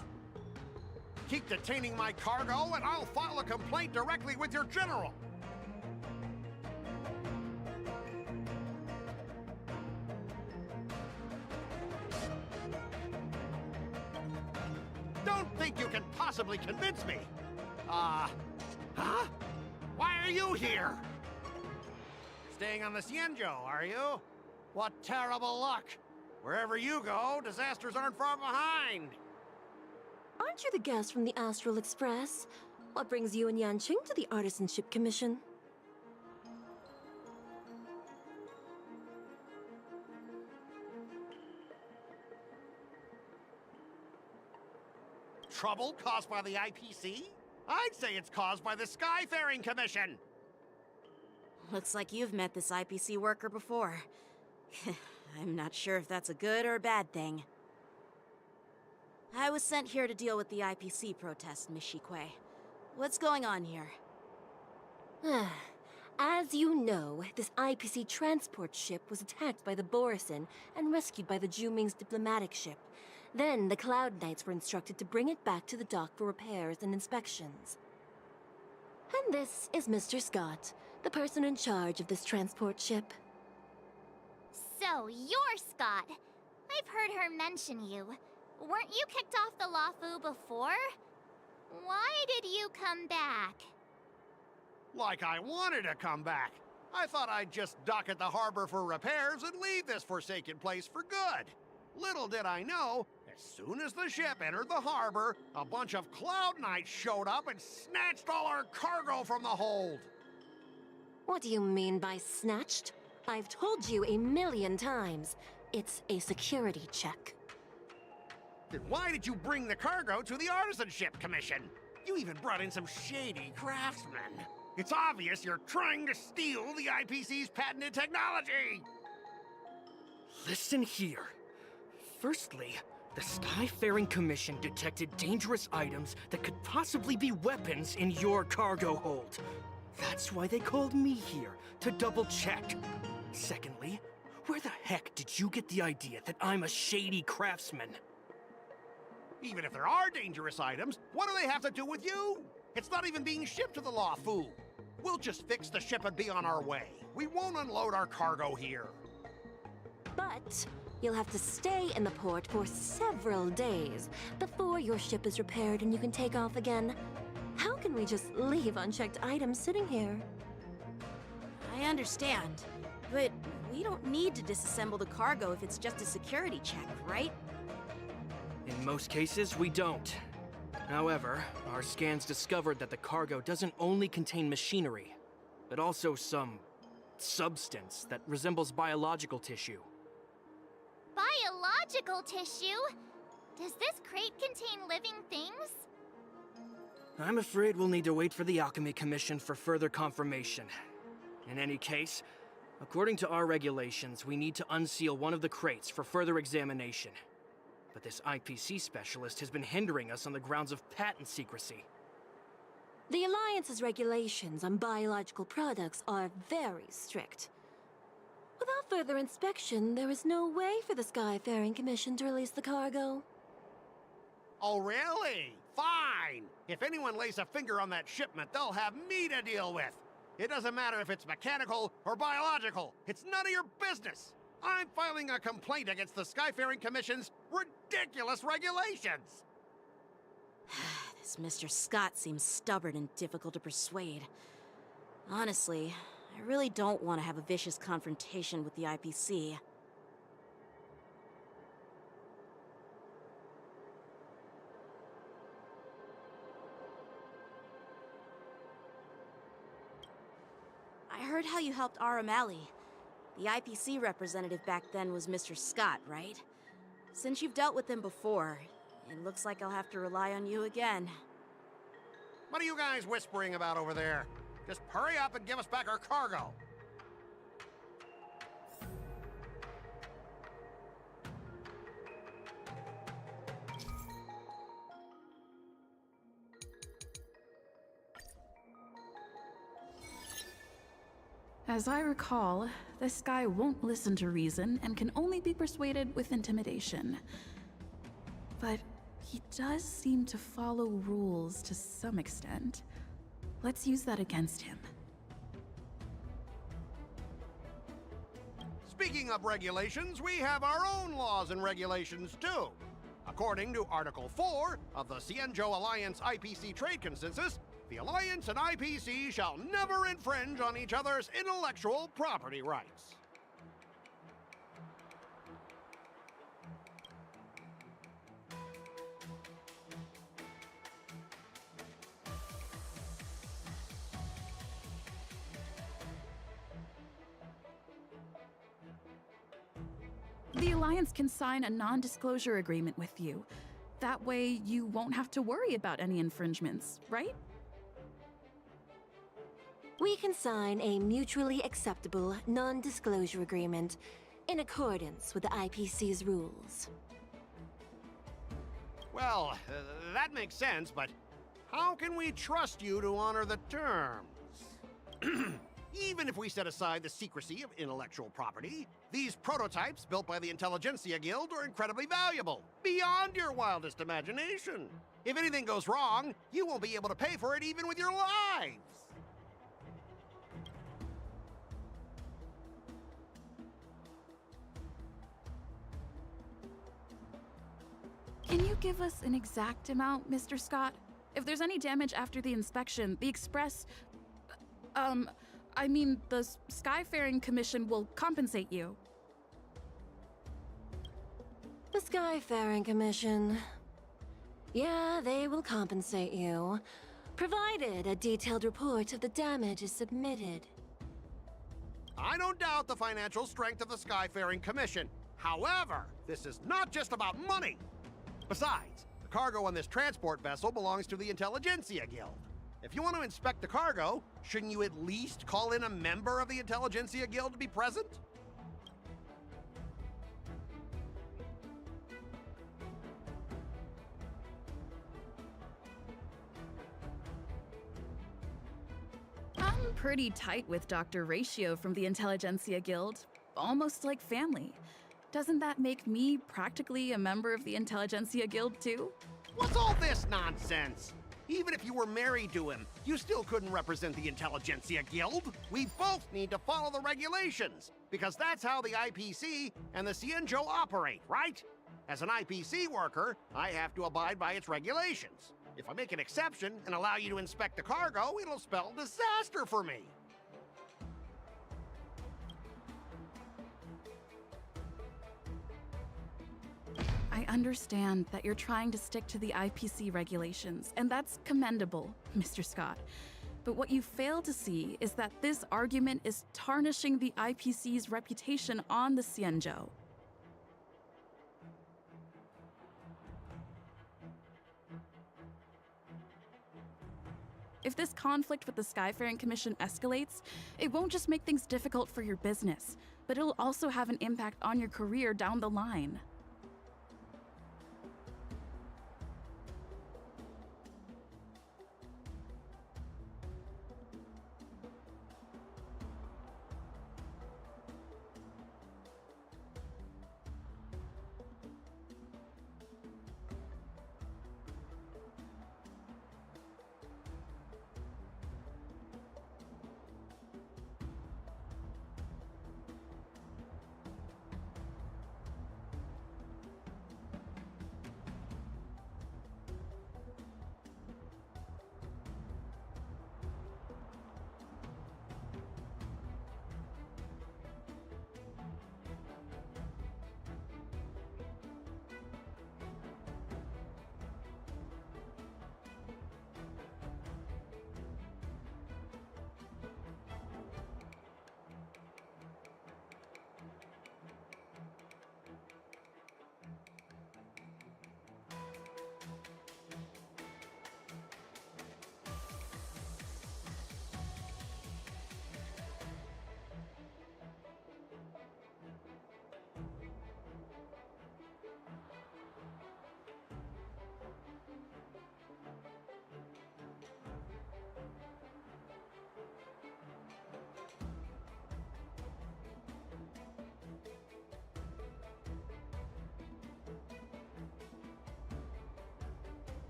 Keep detaining my cargo and I'll file a complaint directly with your general. Don't think you can possibly convince me. Huh? Why are you here? Staying on the Xianzhou, are you? What terrible luck. Wherever you go, disasters aren't far behind. Aren't you the guest from the Astral Express? What brings you and Yanqing to the Artisanship Commission? Trouble caused by the IPC? I'd say it's caused by the Skyfaring Commission. Looks like you've met this IPC worker before. I'm not sure if that's a good or a bad thing. I was sent here to deal with the IPC protest, Miss Shikui. What's going on here? As you know, this IPC transport ship was attacked by the Borisin and rescued by the Juming's diplomatic ship. Then the Cloud Knights were instructed to bring it back to the dock for repairs and inspections. And this is Mr. Scott, the person in charge of this transport ship. So, you're Scott. I've heard her mention you. Weren't you kicked off the Luofu before? Why did you come back? Like I wanted to come back. I thought I'd just dock at the harbor for repairs and leave this forsaken place for good. Little did I know, as soon as the ship entered the harbor, a bunch of Cloud Knights showed up and snatched all our cargo from the hold. What do you mean by snatched? I've told you 1,000,000 times. It's a security check. Then why did you bring the cargo to the Artisanship Commission? You even brought in some shady craftsmen. It's obvious you're trying to steal the IPC's patented technology! Listen here. Firstly, the Skyfaring Commission detected dangerous items that could possibly be weapons in your cargo hold. That's why they called me here, to double-check. Secondly, where the heck did you get the idea that I'm a shady craftsman? Even if there are dangerous items, what do they have to do with you? It's not even being shipped to the Luofu. We'll just fix the ship and be on our way. We won't unload our cargo here. But you'll have to stay in the port for several days before your ship is repaired and you can take off again. How can we just leave unchecked items sitting here? I understand, but we don't need to disassemble the cargo if it's just a security check, right? In most cases, we don't. However, our scans discovered that the cargo doesn't only contain machinery, but also some substance that resembles biological tissue. Biological tissue? Does this crate contain living things? I'm afraid we'll need to wait for the Alchemy Commission for further confirmation. In any case, according to our regulations, we need to unseal one of the crates for further examination. But this IPC specialist has been hindering us on the grounds of patent secrecy. The Alliance's regulations on biological products are very strict. Without further inspection, there is no way for the Skyfaring Commission to release the cargo. Oh, really? Fine! If anyone lays a finger on that shipment, they'll have me to deal with. It doesn't matter if it's mechanical or biological. It's none of your business. I'm filing a complaint against the Skyfaring Commission's ridiculous regulations. This Mr. Scott seems stubborn and difficult to persuade. Honestly, I really don't want to have a vicious confrontation with the IPC. I heard how you helped Aramali. The IPC representative back then was Mr. Scott, right? Since you've dealt with him before, it looks like I'll have to rely on you again. What are you guys whispering about over there? Just hurry up and give us back our cargo. As I recall, this guy won't listen to reason and can only be persuaded with intimidation. But he does seem to follow rules to some extent. Let's use that against him. Speaking of regulations, we have our own laws and regulations too. According to Article 4 of the Cienjo Alliance IPC Trade Consensus, the Alliance and IPC shall never infringe on each other's intellectual property rights. The Alliance can sign a non-disclosure agreement with you. That way, you won't have to worry about any infringements, right? We can sign a mutually acceptable non-disclosure agreement in accordance with the IPC's rules. Well, that makes sense, but how can we trust you to honor the terms? Even if we set aside the secrecy of intellectual property, these prototypes built by the Intelligentsia Guild are incredibly valuable, beyond your wildest imagination. If anything goes wrong, you won't be able to pay for it even with your lives. Can you give us an exact amount, Mr. Scott? If there's any damage after the inspection, the Express... the Skyfaring Commission will compensate you. The Skyfaring Commission. Yeah, they will compensate you, provided a detailed report of the damage is submitted. I don't doubt the financial strength of the Skyfaring Commission. However, this is not just about money. Besides, the cargo on this transport vessel belongs to the Intelligentsia Guild. If you want to inspect the cargo, shouldn't you at least call in a member of the Intelligentsia Guild to be present? I'm pretty tight with Dr. Ratio from the Intelligentsia Guild, almost like family. Doesn't that make me practically a member of the Intelligentsia Guild too? What's all this nonsense? Even if you were married to him, you still couldn't represent the Intelligentsia Guild. We both need to follow the regulations, because that's how the IPC and the Cienjo operate, right? As an IPC worker, I have to abide by its regulations. If I make an exception and allow you to inspect the cargo, it'll spell disaster for me. I understand that you're trying to stick to the IPC regulations, and that's commendable, Mr. Scott. But what you fail to see is that this argument is tarnishing the IPC's reputation on the Cienjo. If this conflict with the Skyfaring Commission escalates, it won't just make things difficult for your business, but it'll also have an impact on your career down the line.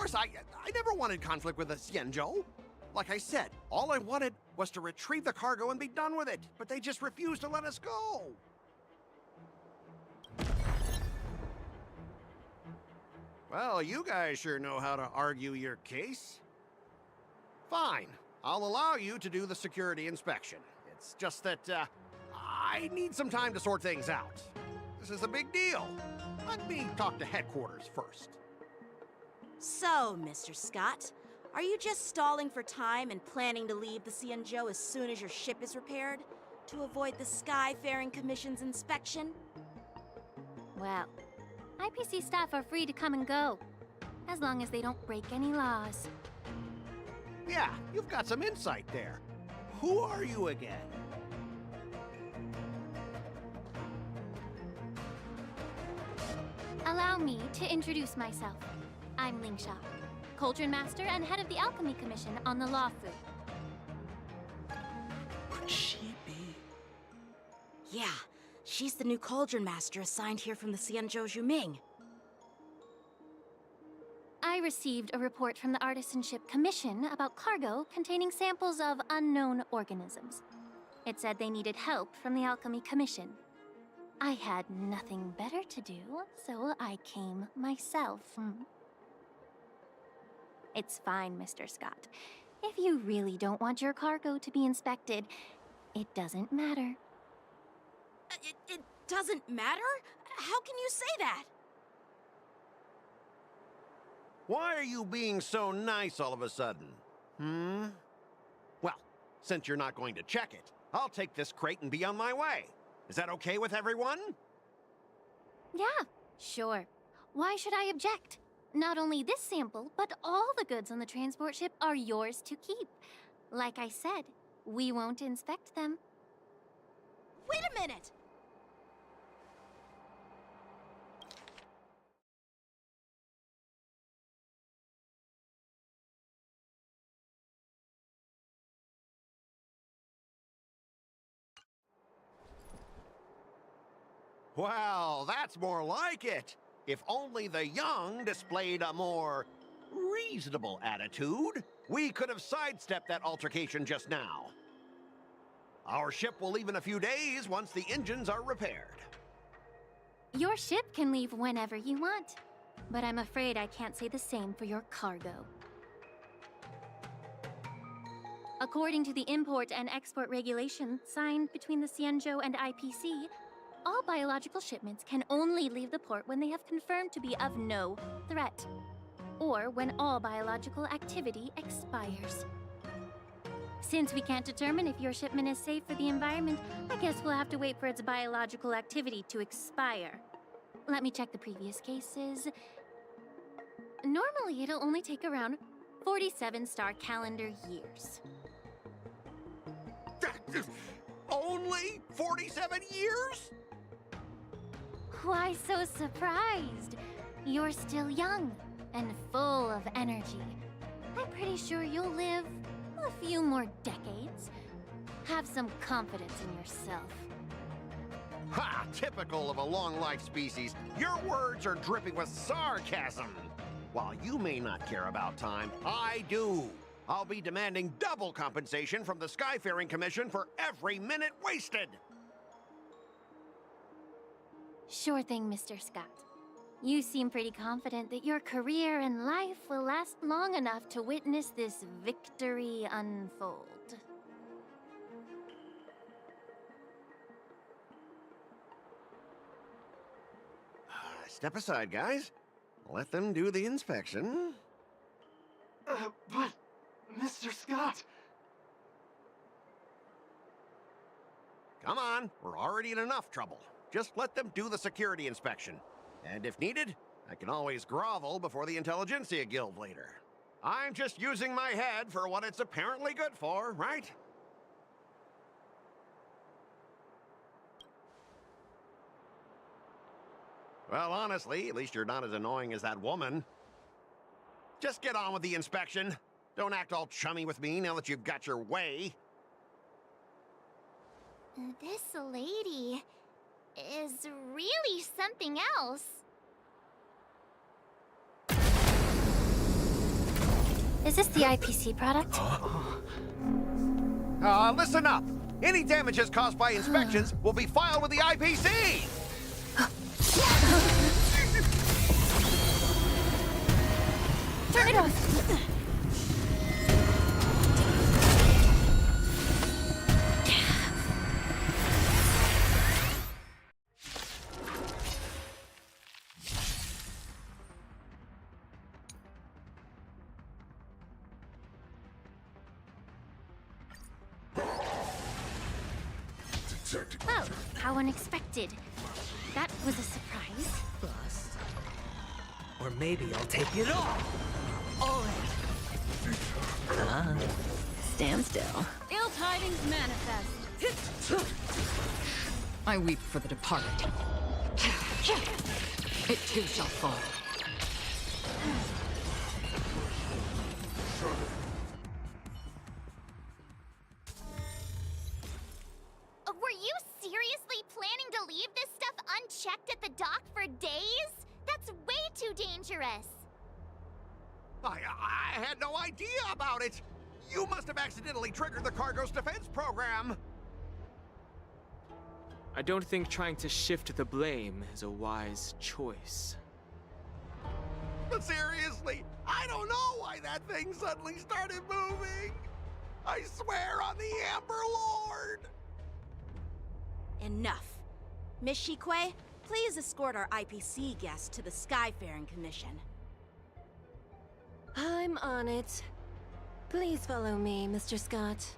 course, I never wanted conflict with the Xianzhou. Like I said, all I wanted was to retrieve the cargo and be done with it, but they just refused to let us go. Well, you guys sure know how to argue your case. Fine, I'll allow you to do the security inspection. It's just that, I need some time to sort things out. This is a big deal. Let me talk to headquarters first. So, Mr. Scott, are you just stalling for time and planning to leave the Xianzhou as soon as your ship is repaired? To avoid the Skyfaring Commission's inspection? Well, IPC staff are free to come and go, as long as they don't break any laws. Yeah, you've got some insight there. Who are you again? Allow me to introduce myself. I'm Lingsha, Cauldron Master and head of the Alchemy Commission on the Law Fu. Could she be? Yeah, she's the new Cauldron Master assigned here from the Xianzhou Juming. I received a report from the Artisanship Commission about cargo containing samples of unknown organisms. It said they needed help from the Alchemy Commission. I had nothing better to do, so I came myself. It's fine, Mr. Scott. If you really don't want your cargo to be inspected, it doesn't matter. It doesn't matter? How can you say that? Why are you being so nice all of a sudden? Well, since you're not going to check it, I'll take this crate and be on my way. Is that okay with everyone? Yeah, sure. Why should I object? Not only this sample, but all the goods on the transport ship are yours to keep. Like I said, we won't inspect them. Wait a minute! Well, that's more like it. If only the young displayed a more reasonable attitude, we could have sidestepped that altercation just now. Our ship will leave in a few days once the engines are repaired. Your ship can leave whenever you want, but I'm afraid I can't say the same for your cargo. According to the import and export regulations signed between the Xianzhou and IPC, all biological shipments can only leave the port when they have confirmed to be of no threat, or when all biological activity expires. Since we can't determine if your shipment is safe for the environment, I guess we'll have to wait for its biological activity to expire. Let me check the previous cases. Normally, it'll only take around 47 star calendar years. Only 47 years? Why so surprised? You're still young and full of energy. I'm pretty sure you'll live a few more decades. Have some confidence in yourself. Ha! Typical of a long-life species. Your words are dripping with sarcasm. While you may not care about time, I do. I'll be demanding double compensation from the Skyfaring Commission for every minute wasted. Sure thing, Mr. Scott. You seem pretty confident that your career and life will last long enough to witness this victory unfold. Step aside, guys. Let them do the inspection. But, Mr. Scott... Come on, we're already in enough trouble. Just let them do the security inspection. And if needed, I can always grovel before the Intelligentsia Guild later. I'm just using my head for what it's apparently good for, right? Well, honestly, at least you're not as annoying as that woman. Just get on with the inspection. Don't act all chummy with me now that you've got your way. This lady is really something else. Is this the IPC product? Listen up. Any damages caused by inspections will be filed with the IPC! Turn it off! Oh, how unexpected. That was a surprise. Bust. Or maybe I'll take it all. Stand still. Ill tidings manifest. I weep for the departed. It too shall fall. Were you seriously planning to leave this stuff unchecked at the dock for days? That's way too dangerous. I had no idea about it! You must have accidentally triggered the cargo's defense program! I don't think trying to shift the blame is a wise choice. But seriously, I don't know why that thing suddenly started moving! I swear on the Amber Lord! Enough. Miss Shikwe, please escort our IPC guests to the Skyfaring Commission. I'm on it. Please follow me, Mr. Scott.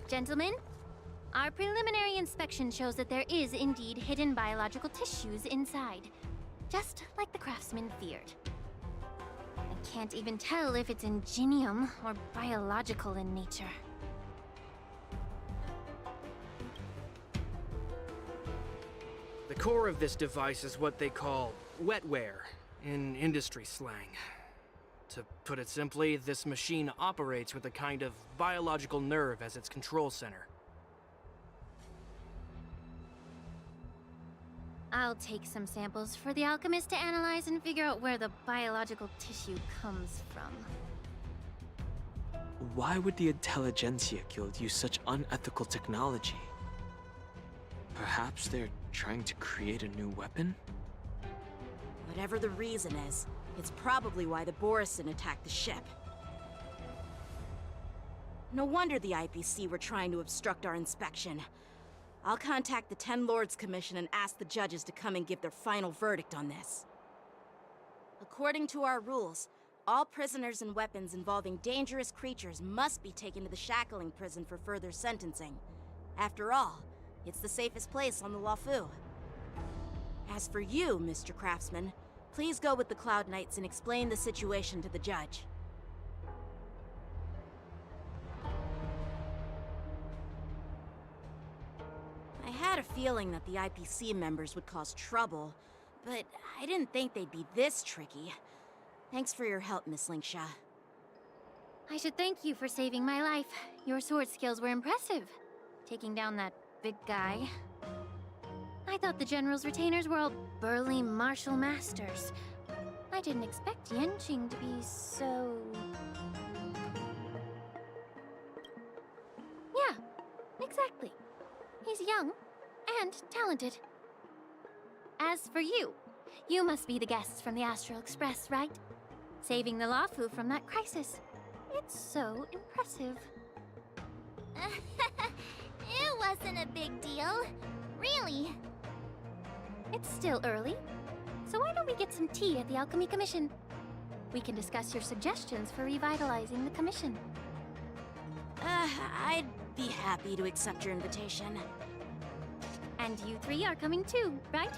Gentlemen, our preliminary inspection shows that there is indeed hidden biological tissues inside. Just like the craftsman feared. I can't even tell if it's ingenium or biological in nature. The core of this device is what they call wetware in industry slang. To put it simply, this machine operates with a kind of biological nerve as its control center. I'll take some samples for the alchemist to analyze and figure out where the biological tissue comes from. Why would the Intelligentsia Guild use such unethical technology? Perhaps they're trying to create a new weapon? Whatever the reason is, it's probably why the Borisin attacked the ship. No wonder the IPC were trying to obstruct our inspection. I'll contact the Ten Lords Commission and ask the judges to come and give their final verdict on this. According to our rules, all prisoners and weapons involving dangerous creatures must be taken to the shackling prison for further sentencing. After all, it's the safest place on the Luofu. As for you, Mr. Craftsman, please go with the Cloud Knights and explain the situation to the judge. I had a feeling that the IPC members would cause trouble, but I didn't think they'd be this tricky. Thanks for your help, Miss Linksha. I should thank you for saving my life. Your sword skills were impressive. Taking down that big guy. I thought the General's retainers were all burly martial masters. I didn't expect Yenqing to be so... Yeah, exactly. He's young and talented. As for you, you must be the guests from the Astral Express, right? Saving the Luofu from that crisis. It's so impressive. It wasn't a big deal. Really. It's still early, so why don't we get some tea at the Alchemy Commission? We can discuss your suggestions for revitalizing the commission. I'd be happy to accept your invitation. And you three are coming too, right?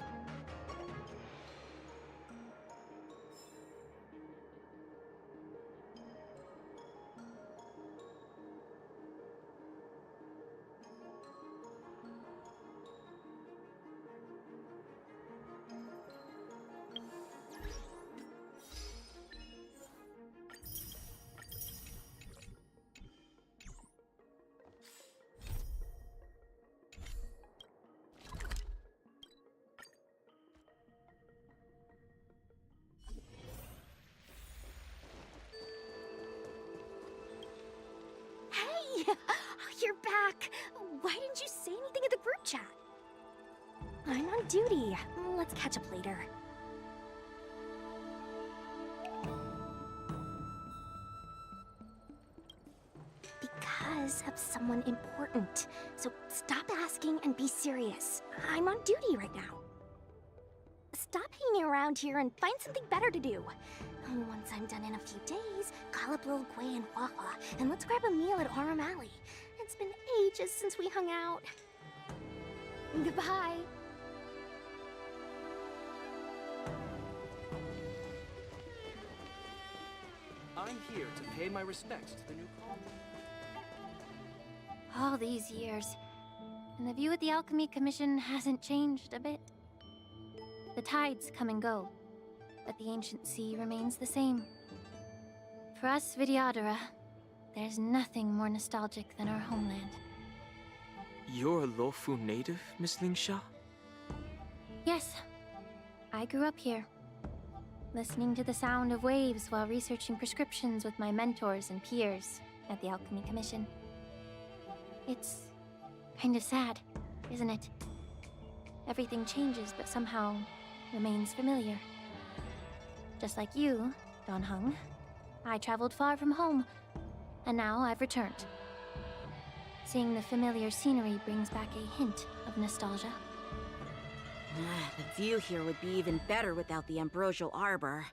back! Why didn't you say anything in the group chat? I'm on duty. Let's catch up later. Because of someone important. So stop asking and be serious. I'm on duty right now. Stop hanging around here and find something better to do. Once I'm done in a few days, call up Lil Gwei and Wawa, and let's grab a meal at Aurum Alley. It's been ages since we hung out. Goodbye. I'm here to pay my respects to the new colony. All these years, and the view of the Alchemy Commission hasn't changed a bit. The tides come and go, but the ancient sea remains the same. For us Vidyadhara, there's nothing more nostalgic than our homeland. You're a Luofu native, Miss Lingsha? Yes, I grew up here, listening to the sound of waves while researching prescriptions with my mentors and peers at the Alchemy Commission. It's kind of sad, isn't it? Everything changes, but somehow remains familiar. Just like you, Don Hung, I traveled far from home, and now I've returned. Seeing the familiar scenery brings back a hint of nostalgia. The view here would be even better without the ambrosial arbor.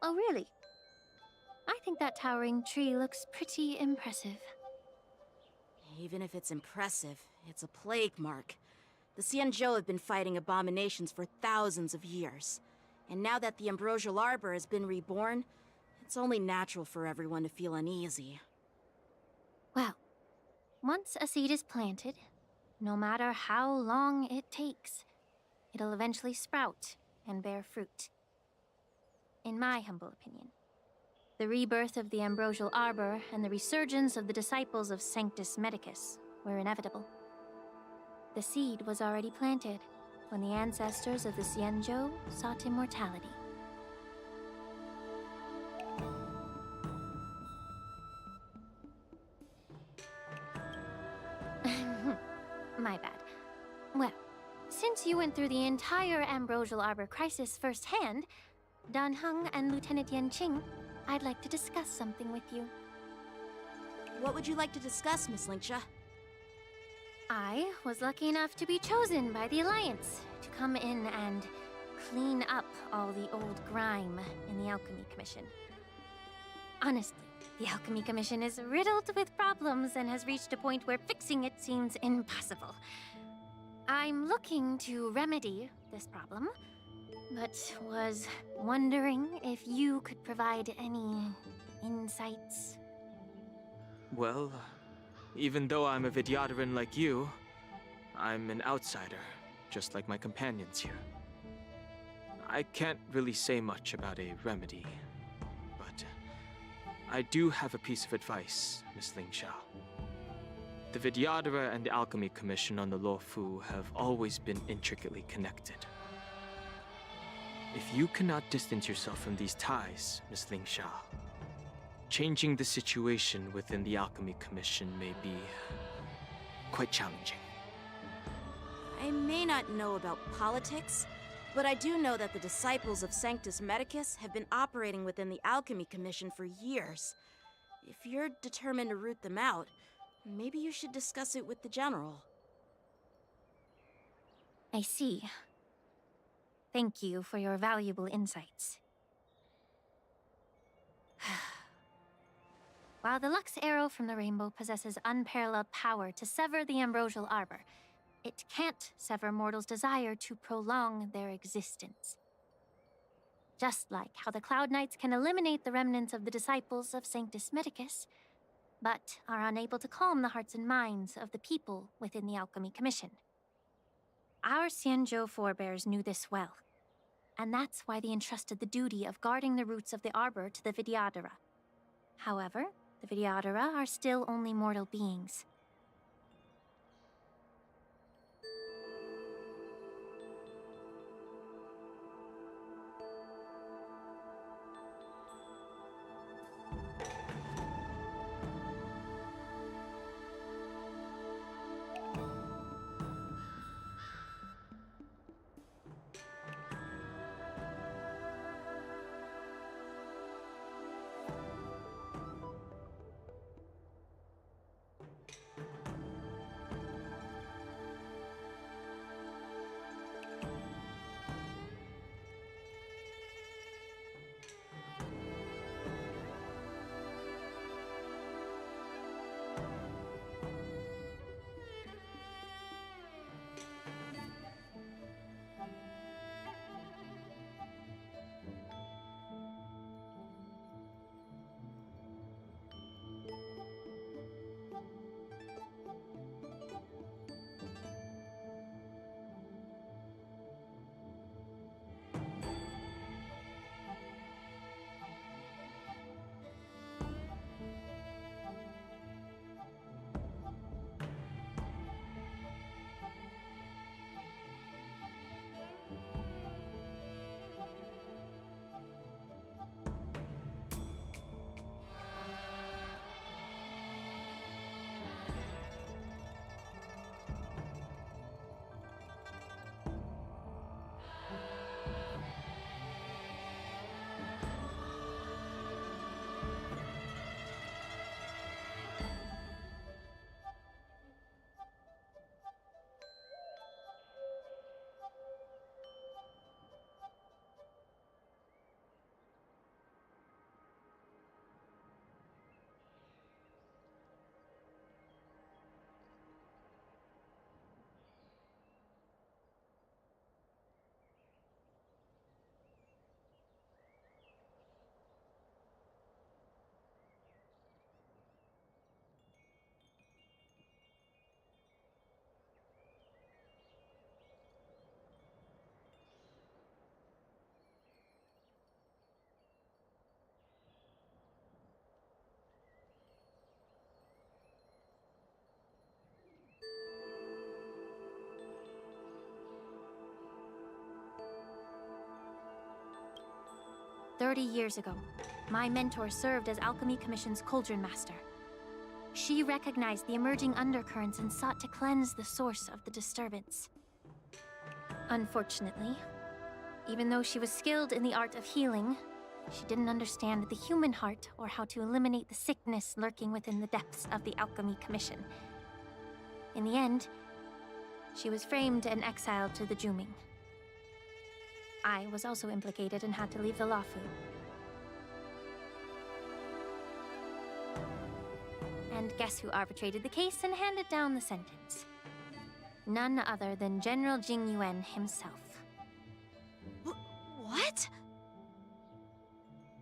Oh, really? I think that towering tree looks pretty impressive. Even if it's impressive, it's a plague mark. The Xianzhou have been fighting abominations for thousands of years. And now that the ambrosial arbor has been reborn, it's only natural for everyone to feel uneasy. Well, once a seed is planted, no matter how long it takes, it'll eventually sprout and bear fruit. In my humble opinion, the rebirth of the ambrosial arbor and the resurgence of the disciples of Sanctus Medicus were inevitable. The seed was already planted when the ancestors of the Xianzhou sought immortality. My bad. Well, since you went through the entire ambrosial arbor crisis firsthand, Dan Heng and Lieutenant Yanqing, I'd like to discuss something with you. What would you like to discuss, Miss Lingsha? I was lucky enough to be chosen by the Alliance to come in and clean up all the old grime in the Alchemy Commission. Honestly, the Alchemy Commission is riddled with problems and has reached a point where fixing it seems impossible. I'm looking to remedy this problem, but was wondering if you could provide any insights. Well, even though I'm a Vidyadharan like you, I'm an outsider, just like my companions here. I can't really say much about a remedy, but I do have a piece of advice, Miss Lingsha. The Vidyadhara and the Alchemy Commission on the Luofu have always been intricately connected. If you cannot distance yourself from these ties, Miss Lingsha, changing the situation within the Alchemy Commission may be quite challenging. I may not know about politics, but I do know that the disciples of Sanctus Medicus have been operating within the Alchemy Commission for years. If you're determined to root them out, maybe you should discuss it with the General. I see. Thank you for your valuable insights. While the Lux Arrow from the Rainbow possesses unparalleled power to sever the ambrosial arbor, it can't sever mortals' desire to prolong their existence. Just like how the Cloud Knights can eliminate the remnants of the disciples of Sanctus Medicus, but are unable to calm the hearts and minds of the people within the Alchemy Commission. Our Xianzhou forebears knew this well, and that's why they entrusted the duty of guarding the roots of the arbor to the Vidyadhara. However, the Vidyadhara are still only mortal beings. 30 years ago, my mentor served as Alchemy Commission's Cauldron Master. She recognized the emerging undercurrents and sought to cleanse the source of the disturbance. Unfortunately, even though she was skilled in the art of healing, she didn't understand the human heart or how to eliminate the sickness lurking within the depths of the Alchemy Commission. In the end, she was framed and exiled to the Juming. I was also implicated and had to leave the Lafu. And guess who arbitrated the case and handed down the sentence? None other than General Jing Yuan himself. What?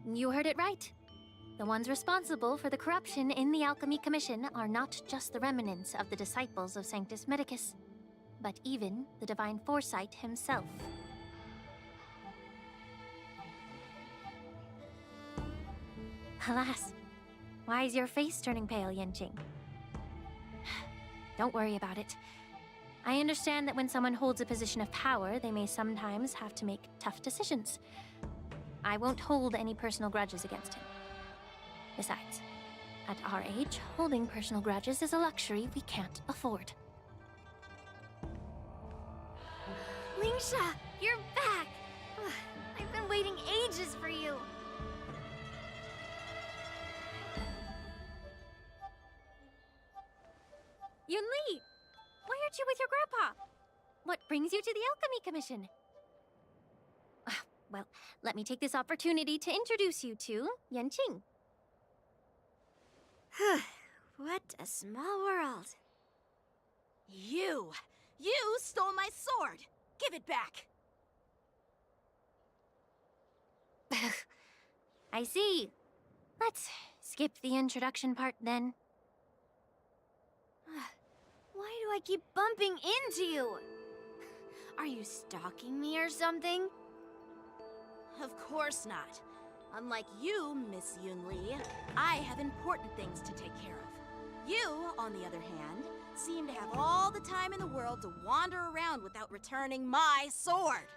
You heard it right. The ones responsible for the corruption in the Alchemy Commission are not just the remnants of the disciples of Sanctus Medicus, but even the Divine Foresight himself. Alas, why is your face turning pale, Yanqing? Don't worry about it. I understand that when someone holds a position of power, they may sometimes have to make tough decisions. I won't hold any personal grudges against him. Besides, at our age, holding personal grudges is a luxury we can't afford. Lingsha, you're back! I've been waiting ages for you. Yunli! Why aren't you with your grandpa? What brings you to the Alchemy Commission? Well, let me take this opportunity to introduce you to Yanqing. What a small world. You stole my sword! Give it back! I see. Let's skip the introduction part then. Why do I keep bumping into you? Are you stalking me or something? Of course not. Unlike you, Miss Yunli, I have important things to take care of. You, on the other hand, seem to have all the time in the world to wander around without returning my sword.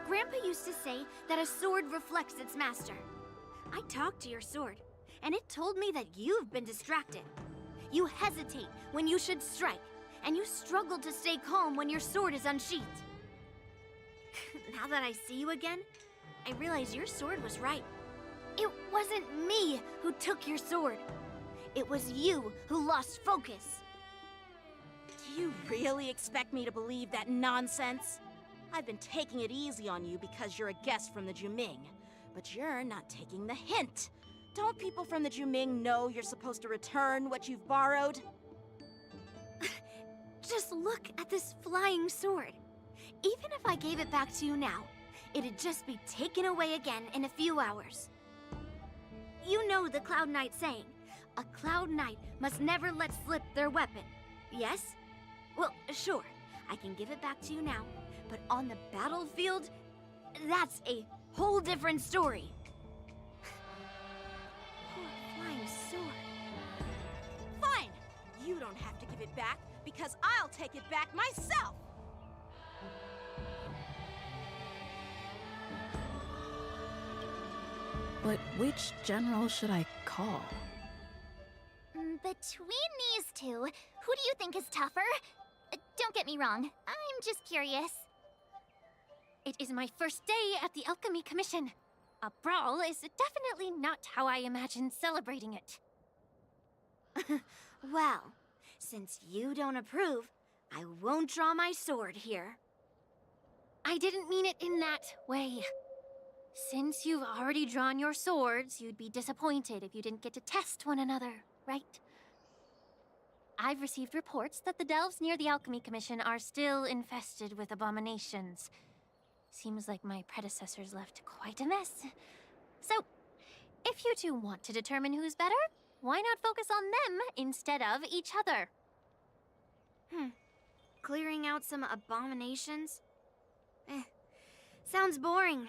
Grandpa used to say that a sword reflects its master. I talked to your sword, and it told me that you've been distracted. You hesitate when you should strike, and you struggle to stay calm when your sword is unsheathed. Now that I see you again, I realize your sword was right. It wasn't me who took your sword. It was you who lost focus. Do you really expect me to believe that nonsense? I've been taking it easy on you because you're a guest from the Juming, but you're not taking the hint. Don't people from the Juming know you're supposed to return what you've borrowed? Just look at this flying sword. Even if I gave it back to you now, it'd just be taken away again in a few hours. You know the Cloud Knight saying, a Cloud Knight must never let slip their weapon, yes? Well, sure, I can give it back to you now, but on the battlefield, that's a whole different story. Poor flying sword. Fine! You don't have to give it back, because I'll take it back myself! But which general should I call? Between these two, who do you think is tougher? Don't get me wrong, I'm just curious. It is my first day at the Alchemy Commission. A brawl is definitely not how I imagined celebrating it. Well, since you don't approve, I won't draw my sword here. I didn't mean it in that way. Since you've already drawn your swords, you'd be disappointed if you didn't get to test one another, right? I've received reports that the delves near the Alchemy Commission are still infested with abominations. Seems like my predecessors left quite a mess. So, if you two want to determine who's better, why not focus on them instead of each other? Clearing out some abominations? Sounds boring.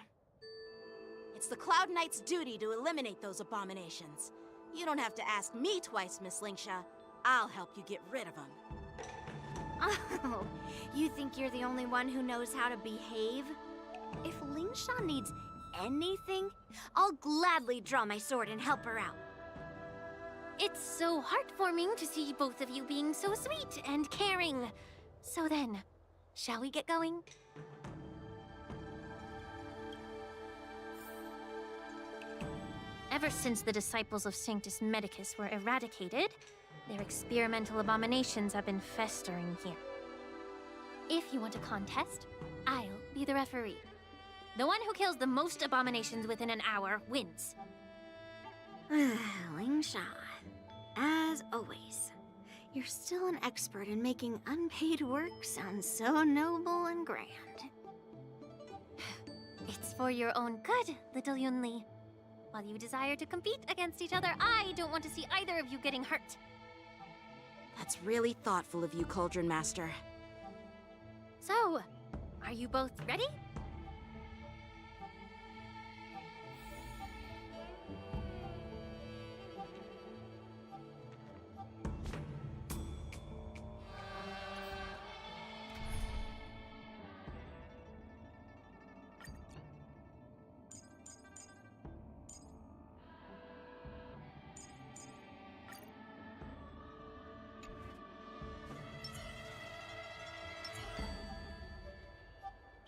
It's the Cloud Knight's duty to eliminate those abominations. You don't have to ask me twice, Miss Lingsha. I'll help you get rid of them. Oh, you think you're the only one who knows how to behave? If Lingsha needs anything, I'll gladly draw my sword and help her out. It's so heartwarming to see both of you being so sweet and caring. So then, shall we get going? Ever since the disciples of Sanctus Medicus were eradicated, their experimental abominations have been festering here. If you want a contest, I'll be the referee. The one who kills the most abominations within an hour wins. Lingsha, as always, you're still an expert in making unpaid work sound so noble and grand. It's for your own good, little Yunli. While you desire to compete against each other, I don't want to see either of you getting hurt. That's really thoughtful of you, Cauldron Master. So, are you both ready?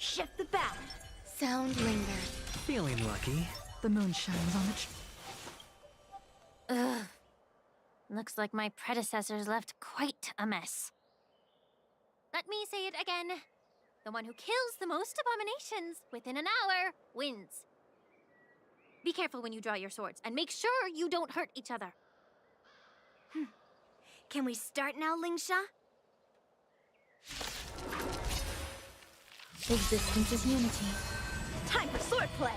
Shift the battle. Sound lingers. Feeling lucky. The moon shines on the Ugh. Looks like my predecessors left quite a mess. Let me say it again. The one who kills the most abominations within an hour wins. Be careful when you draw your swords, and make sure you don't hurt each other. Can we start now, Lingsha? Existence is unity. Time for swordplay!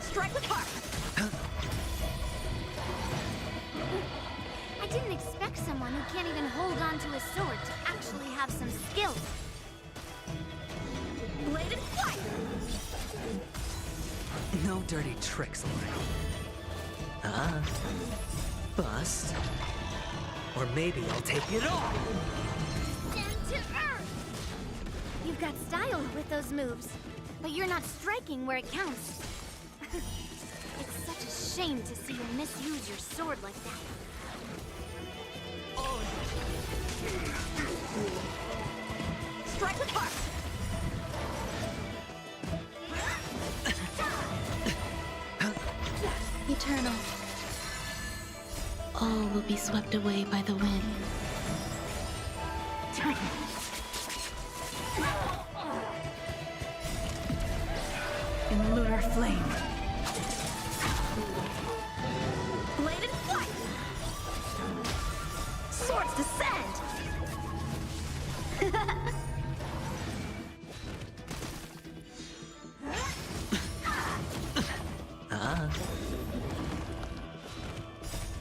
Strike with heart! I didn't expect someone who can't even hold on to his sword to actually have some skill. Bladed flight! No dirty tricks, Lori. Bust. Or maybe I'll take it all! Stand to earth! You've got style with those moves, but you're not striking where it counts. It's such a shame to see you misuse your sword like that. Strike with heart! Eternal. All will be swept away by the wind. In lunar flame. Bladed flight! Swords descend!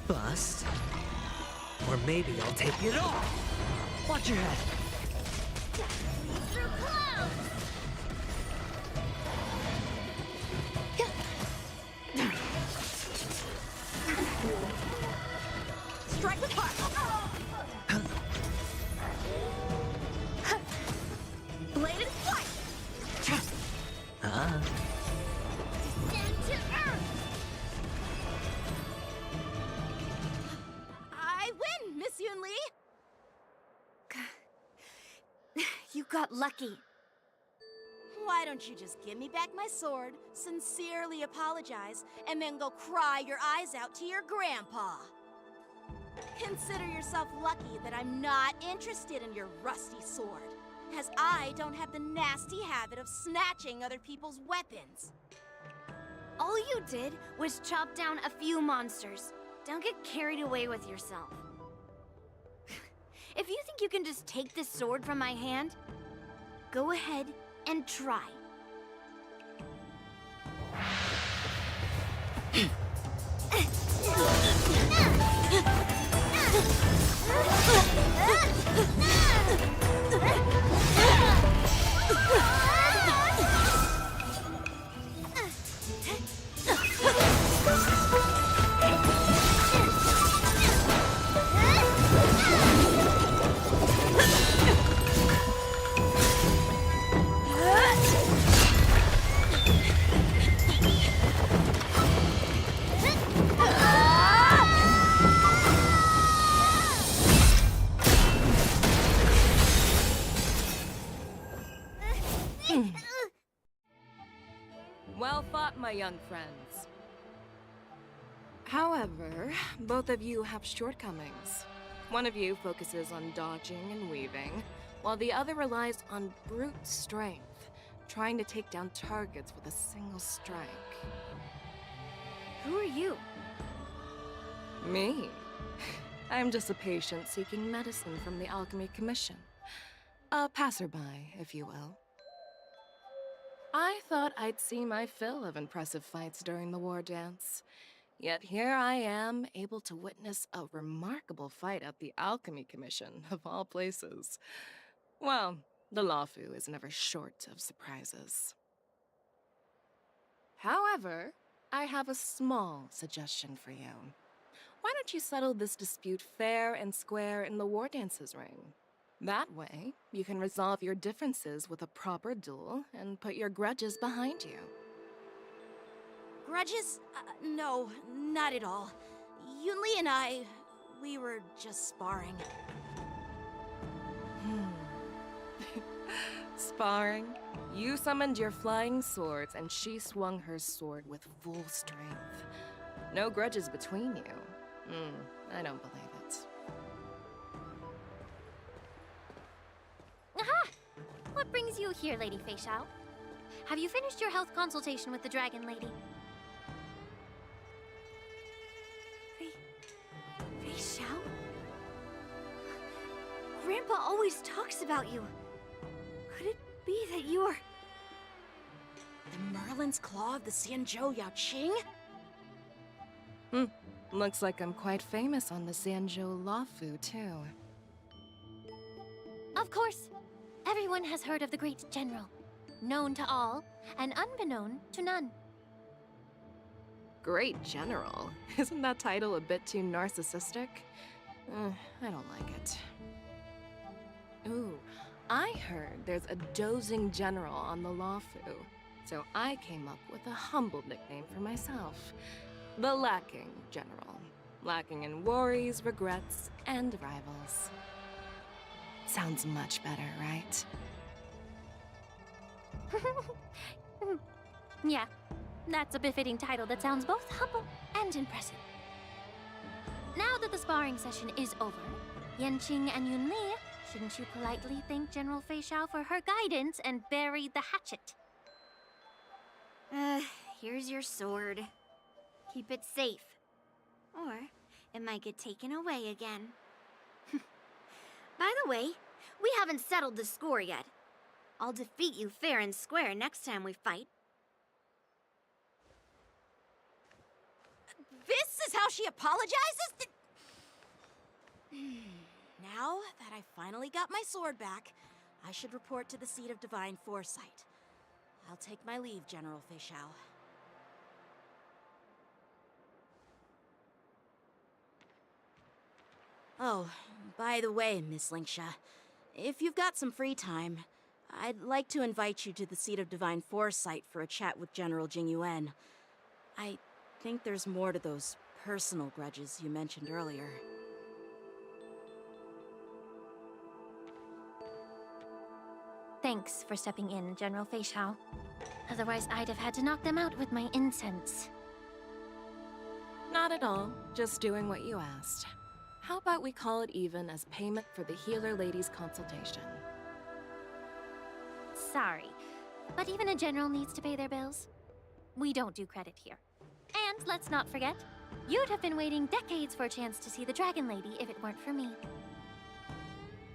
Bust. Or maybe I'll take it all! Watch your head! Through clouds! Strike with heart! Bladed flight! Stand to earth! I win, Miss Yunli! You got lucky. Why don't you just give me back my sword, sincerely apologize, and then go cry your eyes out to your grandpa? Consider yourself lucky that I'm not interested in your rusty sword, as I don't have the nasty habit of snatching other people's weapons. All you did was chop down a few monsters. Don't get carried away with yourself. If you think you can just take this sword from my hand, go ahead and try. my young friends. However, both of you have shortcomings. One of you focuses on dodging and weaving, while the other relies on brute strength, trying to take down targets with a single strike. Who are you? Me? I'm just a patient seeking medicine from the Alchemy Commission. A passerby, if you will. I thought I'd see my fill of impressive fights during the war dance. Yet here I am, able to witness a remarkable fight at the Alchemy Commission, of all places. Well, the Lawfu is never short of surprises. However, I have a small suggestion for you. Why don't you settle this dispute fair and square in the war dances ring? That way, you can resolve your differences with a proper duel and put your grudges behind you. Grudges? No, not at all. Yunli and we were just sparring. Sparring? You summoned your flying swords and she swung her sword with full strength. No grudges between you. I don't believe it. Aha! What brings you here, Lady Fei Xiao? Have you finished your health consultation with the Dragon Lady? Fei Xiao? Grandpa always talks about you. Could it be that you're... The Merlin's Claw of the Xianzhou Yaoqing? Looks like I'm quite famous on the Xianzhou Lawfu, too. Of course. Everyone has heard of the great general. Known to all, and unbeknown to none. Great General? Isn't that title a bit too narcissistic? I don't like it. Ooh, I heard there's a dozing general on the Lawfu, so I came up with a humble nickname for myself. The Lacking General. Lacking in worries, regrets, and rivals. Sounds much better, right? Yeah, that's a befitting title that sounds both humble and impressive. Now that the sparring session is over, Yanqing and Yunli, shouldn't you politely thank General Fei Xiao for her guidance and bury the hatchet? Here's your sword. Keep it safe. Or it might get taken away again. By the way, we haven't settled the score yet. I'll defeat you fair and square next time we fight. This is how she apologizes? Now that I finally got my sword back, I should report to the seat of divine foresight. I'll take my leave, General Fei Xiao. Oh, by the way, Miss Lingsha, if you've got some free time, I'd like to invite you to the seat of divine foresight for a chat with General Jingyuan. I think there's more to those personal grudges you mentioned earlier. Thanks for stepping in, General Fei Xiao. Otherwise, I'd have had to knock them out with my incense. Not at all. Just doing what you asked. How about we call it even as payment for the healer lady's consultation? Sorry, but even a general needs to pay their bills. We don't do credit here. And let's not forget, you'd have been waiting decades for a chance to see the Dragon Lady if it weren't for me.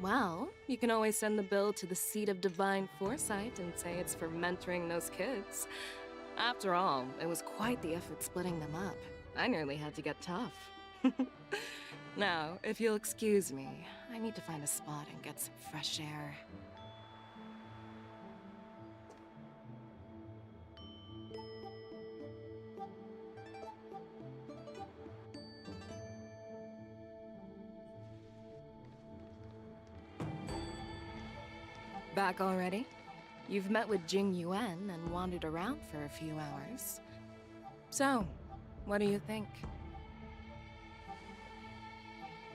Well, you can always send the bill to the seat of divine foresight and say it's for mentoring those kids. After all, it was quite the effort splitting them up. I nearly had to get tough. Now, if you'll excuse me, I need to find a spot and get some fresh air. Back already? You've met with Jing Yuan and wandered around for a few hours. So, what do you think?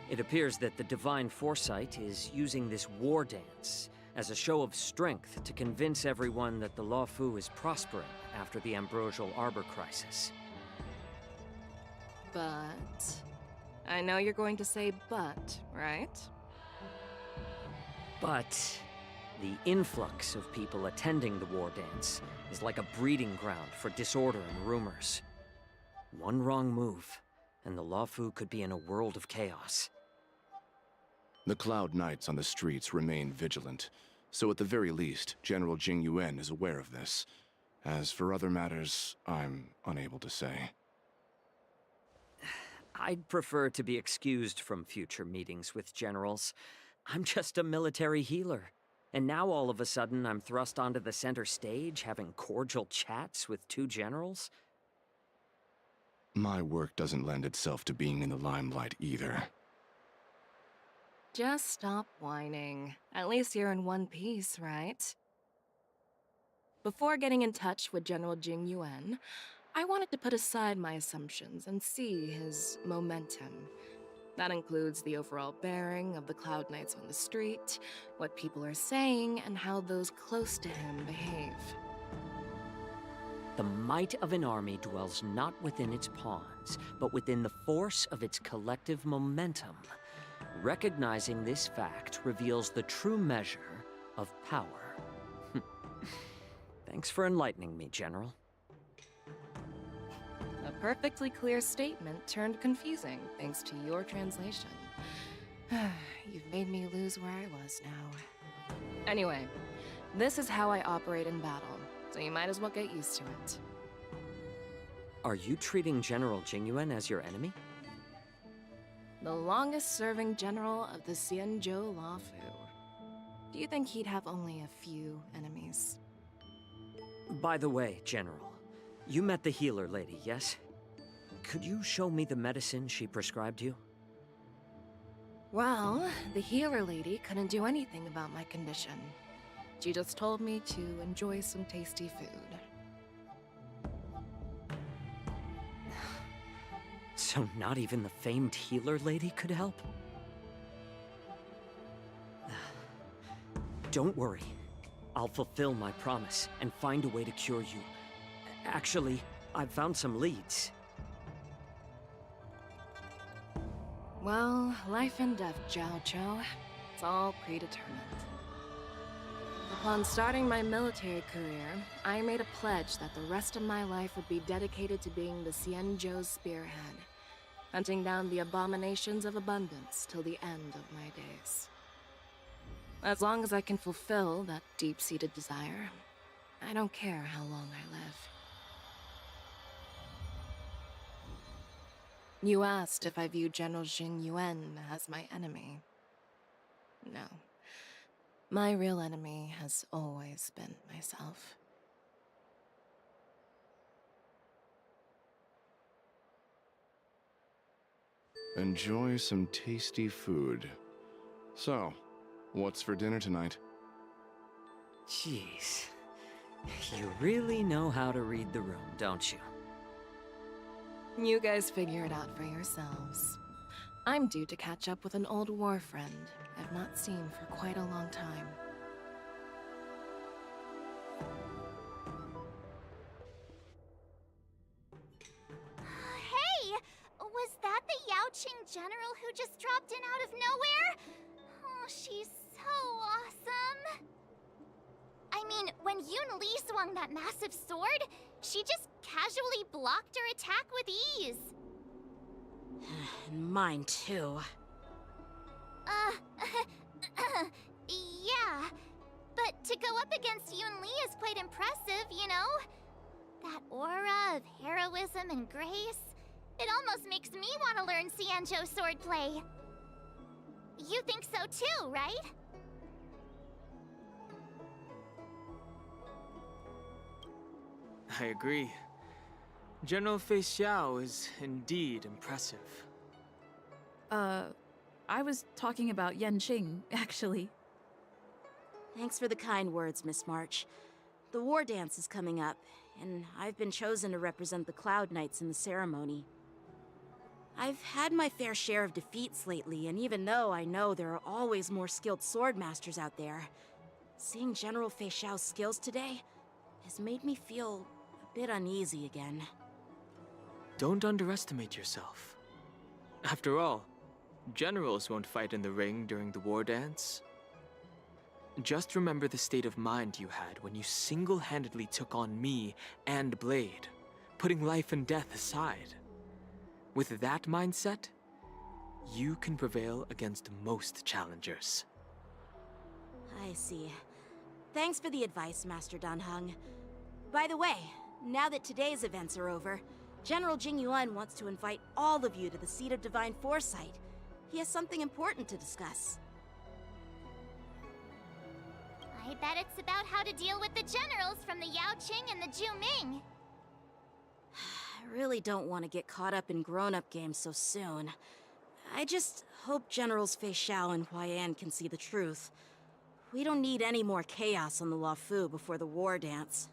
It appears that the Divine Foresight is using this war dance as a show of strength to convince everyone that the Lawfu is prospering after the Ambrosial Arbor crisis. But... I know you're going to say but, right? But the influx of people attending the war dance is like a breeding ground for disorder and rumors. One wrong move, and the Luofu could be in a world of chaos. The Cloud Knights on the streets remain vigilant, so at the very least, General Jing Yuan is aware of this. As for other matters, I'm unable to say. I'd prefer to be excused from future meetings with generals. I'm just a military healer. And now all of a sudden I'm thrust onto the center stage having cordial chats with two generals? My work doesn't lend itself to being in the limelight either. Just stop whining. At least you're in one piece, right? Before getting in touch with General Jing Yuan, I wanted to put aside my assumptions and see his momentum. That includes the overall bearing of the Cloud Knights on the street, what people are saying, and how those close to him behave. The might of an army dwells not within its pawns, but within the force of its collective momentum. Recognizing this fact reveals the true measure of power. Thanks for enlightening me, General. A perfectly clear statement turned confusing thanks to your translation. You've made me lose where I was now. Anyway, this is how I operate in battle, so you might as well get used to it. Are you treating General Jing Yuan as your enemy? The longest-serving general of the Xianzhou Luofu. Do you think he'd have only a few enemies? By the way, General, you met the healer lady, yes? Could you show me the medicine she prescribed you? Well, the healer lady couldn't do anything about my condition. She just told me to enjoy some tasty food. So not even the famed healer lady could help? Don't worry. I'll fulfill my promise and find a way to cure you. Actually, I've found some leads. Well, life and death, Zhao Chou. It's all predetermined. Upon starting my military career, I made a pledge that the rest of my life would be dedicated to being the Xianzhou spearhead, hunting down the abominations of abundance till the end of my days. As long as I can fulfill that deep-seated desire, I don't care how long I live. You asked if I view General Jing Yuan as my enemy. No. My real enemy has always been myself. Enjoy some tasty food. So, what's for dinner tonight? Jeez. You really know how to read the room, don't you? You guys figure it out for yourselves. I'm due to catch up with an old war friend I've not seen for quite a long time. Hey! Was that the Yaoqing general who just dropped in out of nowhere? Oh, she's so awesome! I mean, when Yunli swung that massive sword, she just casually blocked her attack with ease. Mine too. Yeah. But to go up against Yunli is quite impressive, you know? That aura of heroism and grace, it almost makes me want to learn Xianzhou swordplay. You think so too, right? I agree. General Fei Xiao is indeed impressive. I was talking about Yanqing, actually. Thanks for the kind words, Miss March. The war dance is coming up, and I've been chosen to represent the Cloud Knights in the ceremony. I've had my fair share of defeats lately, and even though I know there are always more skilled swordmasters out there, seeing General Fei Xiao's skills today has made me feel a bit uneasy again. Don't underestimate yourself. After all, generals won't fight in the ring during the war dance. Just remember the state of mind you had when you single-handedly took on me and Blade, putting life and death aside. With that mindset, you can prevail against most challengers. I see. Thanks for the advice, Master Danheng. By the way, now that today's events are over, General Jing Yuan wants to invite all of you to the Seat of Divine Foresight. He has something important to discuss. I bet it's about how to deal with the generals from the Yaoqing and the Juming. I really don't want to get caught up in grown-up games so soon. I just hope Generals Fei Xiao and Huaiyan can see the truth. We don't need any more chaos on the Luofu before the war dance.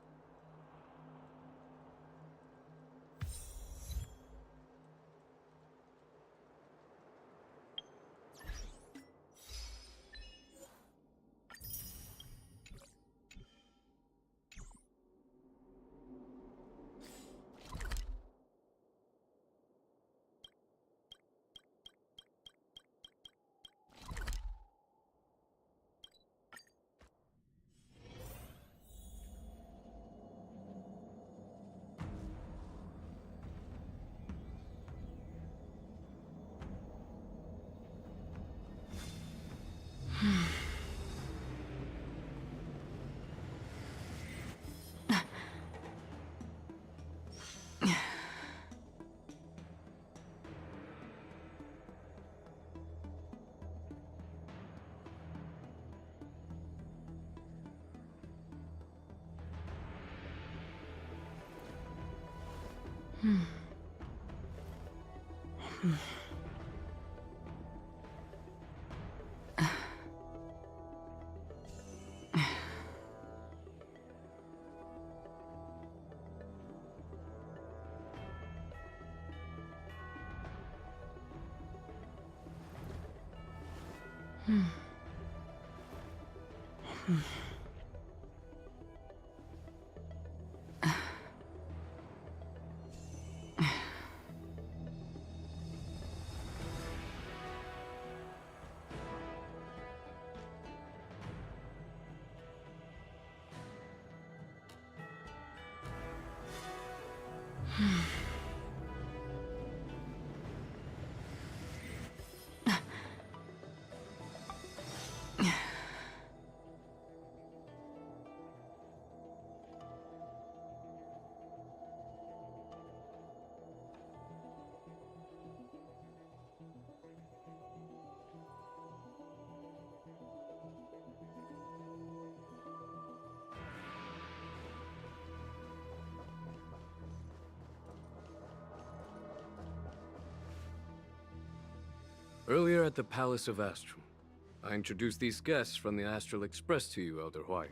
Earlier at the Palace of Astrum, I introduced these guests from the Astral Express to you, Elder Huayan.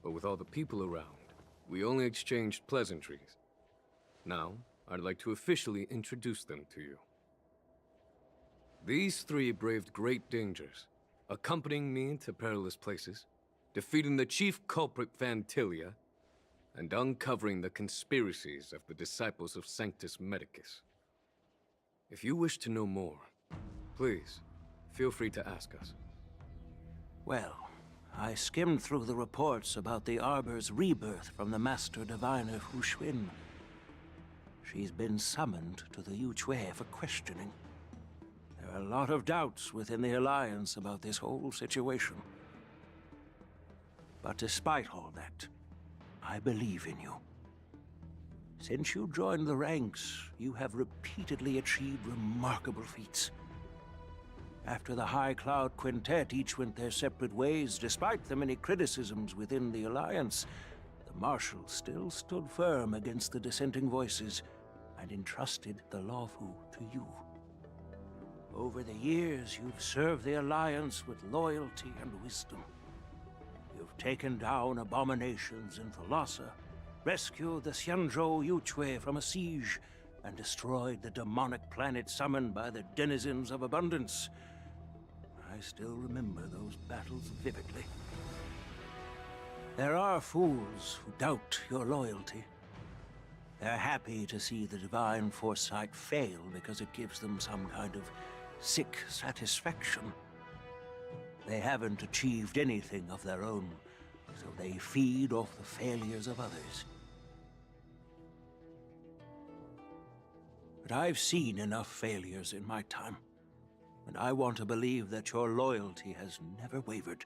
But with all the people around, we only exchanged pleasantries. Now, I'd like to officially introduce them to you. These three braved great dangers, accompanying me into perilous places, defeating the chief culprit Vantilia, and uncovering the conspiracies of the disciples of Sanctus Medicus. If you wish to know more, please, feel free to ask us. Well, I skimmed through the reports about the Arbor's rebirth from the Master Diviner Hu Xuan. She's been summoned to the Yu Chui for questioning. There are a lot of doubts within the Alliance about this whole situation. But despite all that, I believe in you. Since you joined the ranks, you have repeatedly achieved remarkable feats. After the High Cloud Quintet each went their separate ways, despite the many criticisms within the Alliance, the Marshal still stood firm against the dissenting voices and entrusted the Luofu to you. Over the years, you've served the Alliance with loyalty and wisdom. You've taken down abominations in Thalassa, rescued the Xianzhou Yu Chui from a siege, and destroyed the demonic planet summoned by the denizens of abundance. I still remember those battles vividly. There are fools who doubt your loyalty, They're happy to see the divine foresight fail because it gives them some kind of sick satisfaction. They haven't achieved anything of their own, so they feed off the failures of others. But I've seen enough failures in my time, and I want to believe that your loyalty has never wavered.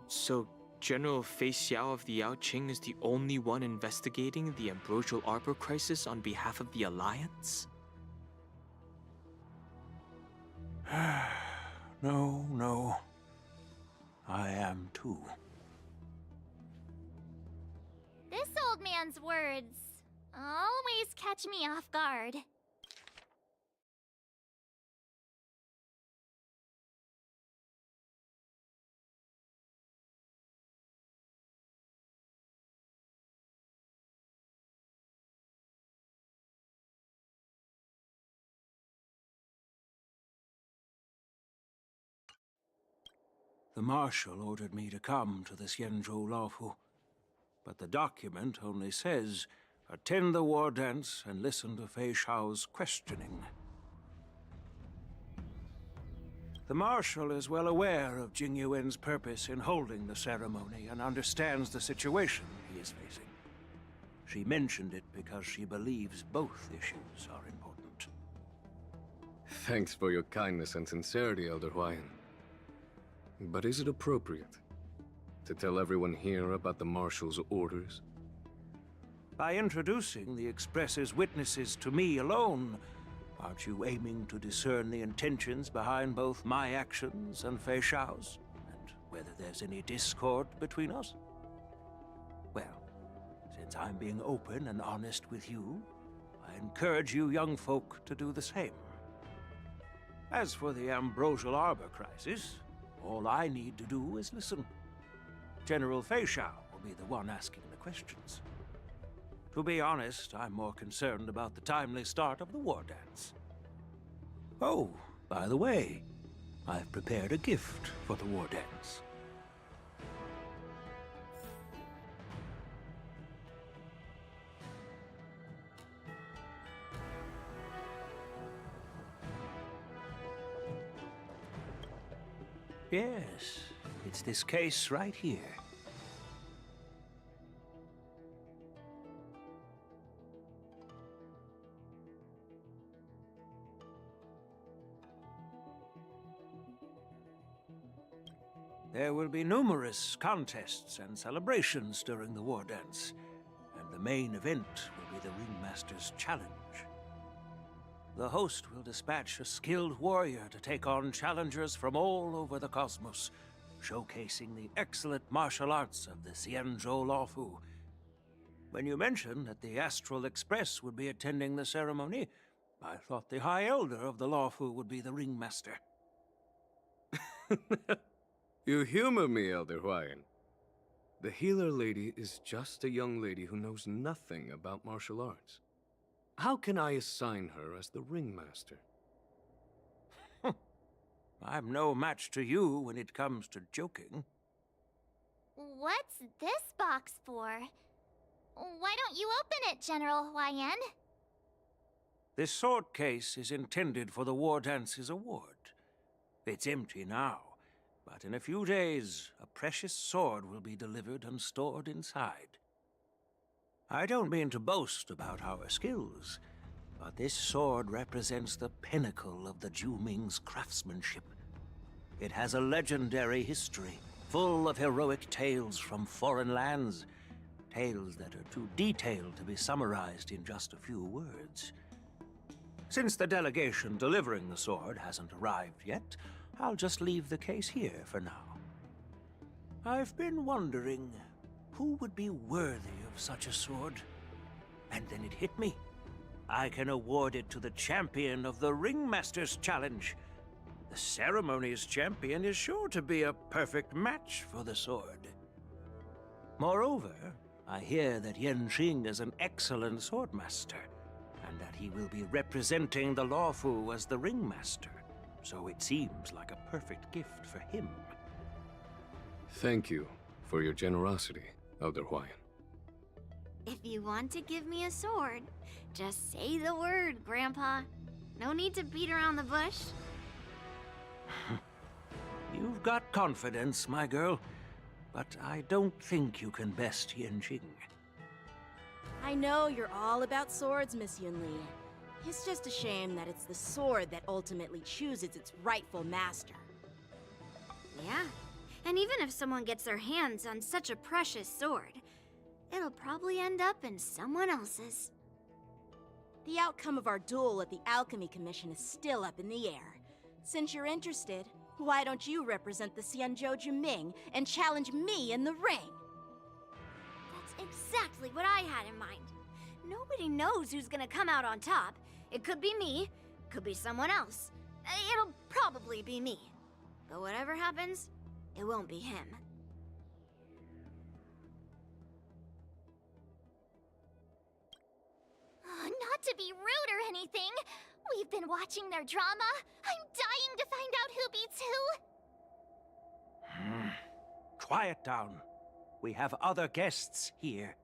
So, General Fei Xiao of the Yaoqing is the only one investigating the Ambrosial Arbor crisis on behalf of the Alliance? No. I am too. This old man's words always catch me off guard. The Marshal ordered me to come to the Xianzhou Laofu, but the document only says, attend the war dance and listen to Fei Xiao's questioning. The Marshal is well aware of Jing Yuan's purpose in holding the ceremony and understands the situation he is facing. She mentioned it because she believes both issues are important. Thanks for your kindness and sincerity, Elder Huayan. But is it appropriate to tell everyone here about the Marshal's orders? By introducing the Express's witnesses to me alone, aren't you aiming to discern the intentions behind both my actions and Fei Xiao's, and whether there's any discord between us? Well, since I'm being open and honest with you, I encourage you young folk to do the same. As for the Ambrosial Arbor crisis, all I need to do is listen. General Fei Xiao will be the one asking the questions. To be honest, I'm more concerned about the timely start of the war dance. Oh, by the way, I've prepared a gift for the war dance. Yes, it's this case right here. There will be numerous contests and celebrations during the war dance, and the main event will be the Ringmaster's Challenge. The host will dispatch a skilled warrior to take on challengers from all over the cosmos, showcasing the excellent martial arts of the Xianzhou Laofu. When you mentioned that the Astral Express would be attending the ceremony, I thought the High Elder of the Laofu would be the Ringmaster. You humor me, Elder Huayan. The healer lady is just a young lady who knows nothing about martial arts. How can I assign her as the Ringmaster? I'm no match to you when it comes to joking. What's this box for? Why don't you open it, General Huayan? This sword case is intended for the War Dance's award. It's empty now, but in a few days, a precious sword will be delivered and stored inside. I don't mean to boast about our skills, but this sword represents the pinnacle of the Zhuming's craftsmanship. It has a legendary history, full of heroic tales from foreign lands, tales that are too detailed to be summarized in just a few words. Since the delegation delivering the sword hasn't arrived yet, I'll just leave the case here for now. I've been wondering, who would be worthy of such a sword? And then it hit me. I can award it to the champion of the Ringmaster's Challenge. The ceremony's champion is sure to be a perfect match for the sword. Moreover, I hear that Yanqing is an excellent swordmaster, and that he will be representing the Laofu as the Ringmaster, so it seems like a perfect gift for him. Thank you for your generosity, Elder Huayan. If you want to give me a sword, just say the word, Grandpa. No need to beat around the bush. You've got confidence, my girl, but I don't think you can best Yanjing. I know you're all about swords, Miss Yunli. It's just a shame that it's the sword that ultimately chooses its rightful master. Yeah, and even if someone gets their hands on such a precious sword, it'll probably end up in someone else's. The outcome of our duel at the Alchemy Commission is still up in the air. Since you're interested, why don't you represent the Xianzhou Juming and challenge me in the ring? That's exactly what I had in mind. Nobody knows who's gonna come out on top. It could be me, could be someone else. It'll probably be me. But whatever happens, it won't be him. Not to be rude or anything, we've been watching their drama. I'm dying to find out who beats who. Quiet down. We have other guests here.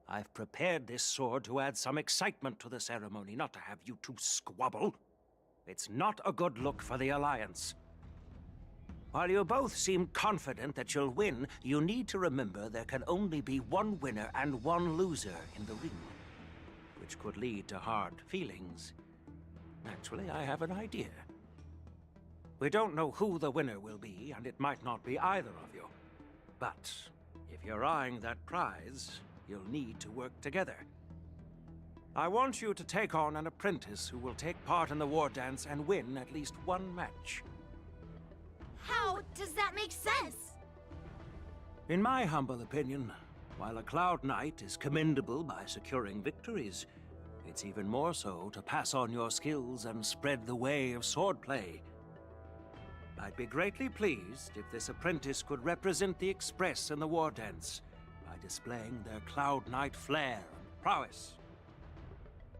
I've prepared this sword to add some excitement to the ceremony, not to have you two squabble. It's not a good look for the Alliance. While you both seem confident that you'll win, you need to remember there can only be one winner and one loser in the ring, which could lead to hard feelings. Naturally, I have an idea. We don't know who the winner will be, and it might not be either of you. But if you're eyeing that prize, you'll need to work together. I want you to take on an apprentice who will take part in the war dance and win at least one match. How does that make sense? In my humble opinion, while a Cloud Knight is commendable by securing victories, it's even more so to pass on your skills and spread the way of swordplay. I'd be greatly pleased if this apprentice could represent the Express in the war dance by displaying their Cloud Knight flair and prowess.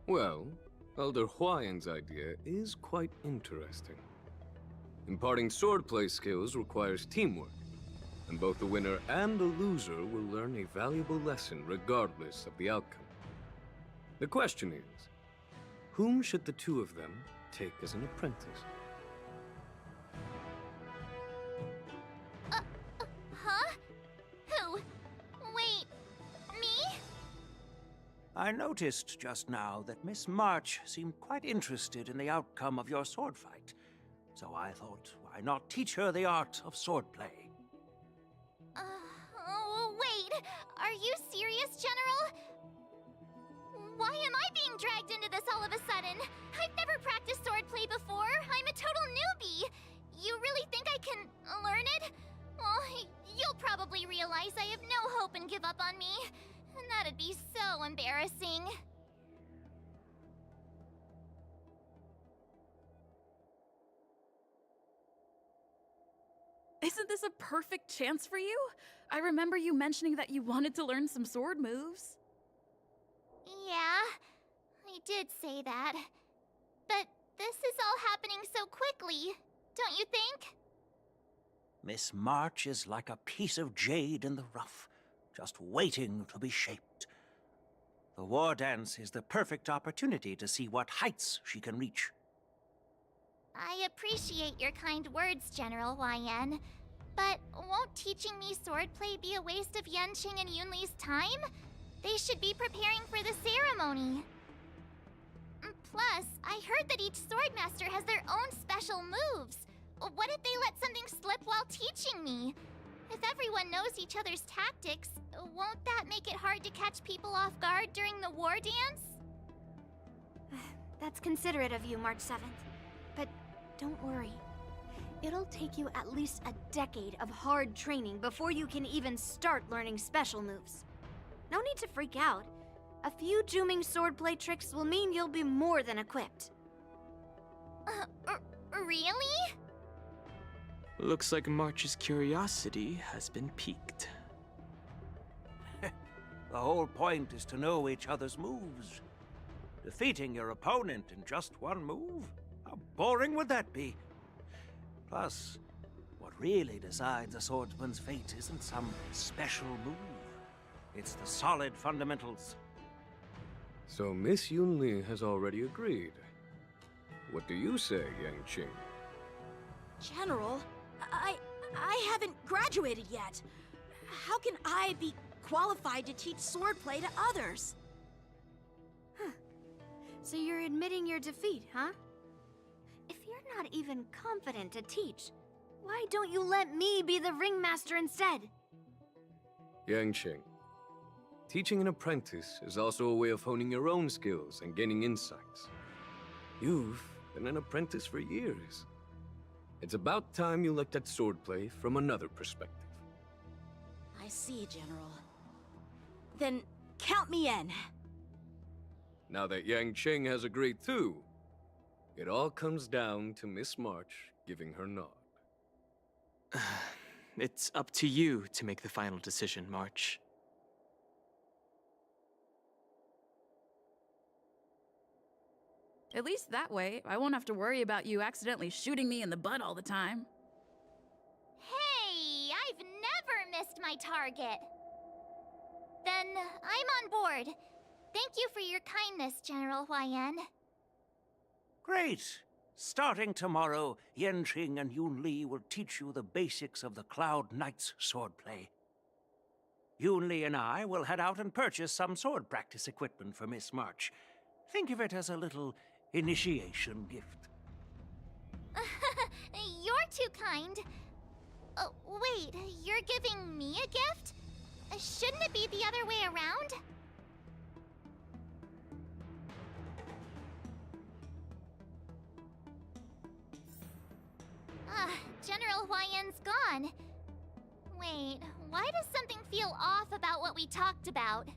Well, Elder Huayan's idea is quite interesting. Imparting swordplay skills requires teamwork, and both the winner and the loser will learn a valuable lesson regardless of the outcome. The question is, whom should the two of them take as an apprentice? Huh? Who? Wait, me? I noticed just now that Miss March seemed quite interested in the outcome of your sword fight. So I thought, why not teach her the art of swordplay? Wait, are you serious, General? Why am I being dragged into this all of a sudden? I've never practiced swordplay before. I'm a total newbie. You really think I can learn it? Well, you'll probably realize I have no hope and give up on me. And that'd be so embarrassing. Isn't this a perfect chance for you? I remember you mentioning that you wanted to learn some sword moves. Yeah, I did say that. But this is all happening so quickly, don't you think? Miss March is like a piece of jade in the rough, just waiting to be shaped. The war dance is the perfect opportunity to see what heights she can reach. I appreciate your kind words, General YN. But won't teaching me swordplay be a waste of Yanqing and Yunli's time? They should be preparing for the ceremony. Plus, I heard that each swordmaster has their own special moves. What if they let something slip while teaching me? If everyone knows each other's tactics, won't that make it hard to catch people off guard during the war dance? That's considerate of you, March 7th. But don't worry. It'll take you at least a decade of hard training before you can even start learning special moves. No need to freak out. A few Juming swordplay tricks will mean you'll be more than equipped. Really? Looks like March's curiosity has been piqued. The whole point is to know each other's moves. Defeating your opponent in just one move? How boring would that be? Plus, what really decides a swordsman's fate isn't some special move. It's the solid fundamentals. So Miss Yunli has already agreed. What do you say, Yang Qing? General, I haven't graduated yet. How can I be qualified to teach swordplay to others? So you're admitting your defeat, huh? If you're not even confident to teach, why don't you let me be the ringmaster instead? Yang Qing, teaching an apprentice is also a way of honing your own skills and gaining insights. You've been an apprentice for years. It's about time you looked at swordplay from another perspective. I see, General. Then count me in. Now that Yang Qing has agreed too, it all comes down to Miss March giving her nod. It's up to you to make the final decision, March. At least that way, I won't have to worry about you accidentally shooting me in the butt all the time. Hey, I've never missed my target. Then I'm on board. Thank you for your kindness, General Huayan. Great! Starting tomorrow, Yanqing and Yunli will teach you the basics of the Cloud Knight's swordplay. Yunli and I will head out and purchase some sword practice equipment for Miss March. Think of it as a little initiation gift. You're too kind. Wait, you're giving me a gift? Shouldn't it be the other way around? General Huayan's gone. Wait, why does something feel off about what we talked about?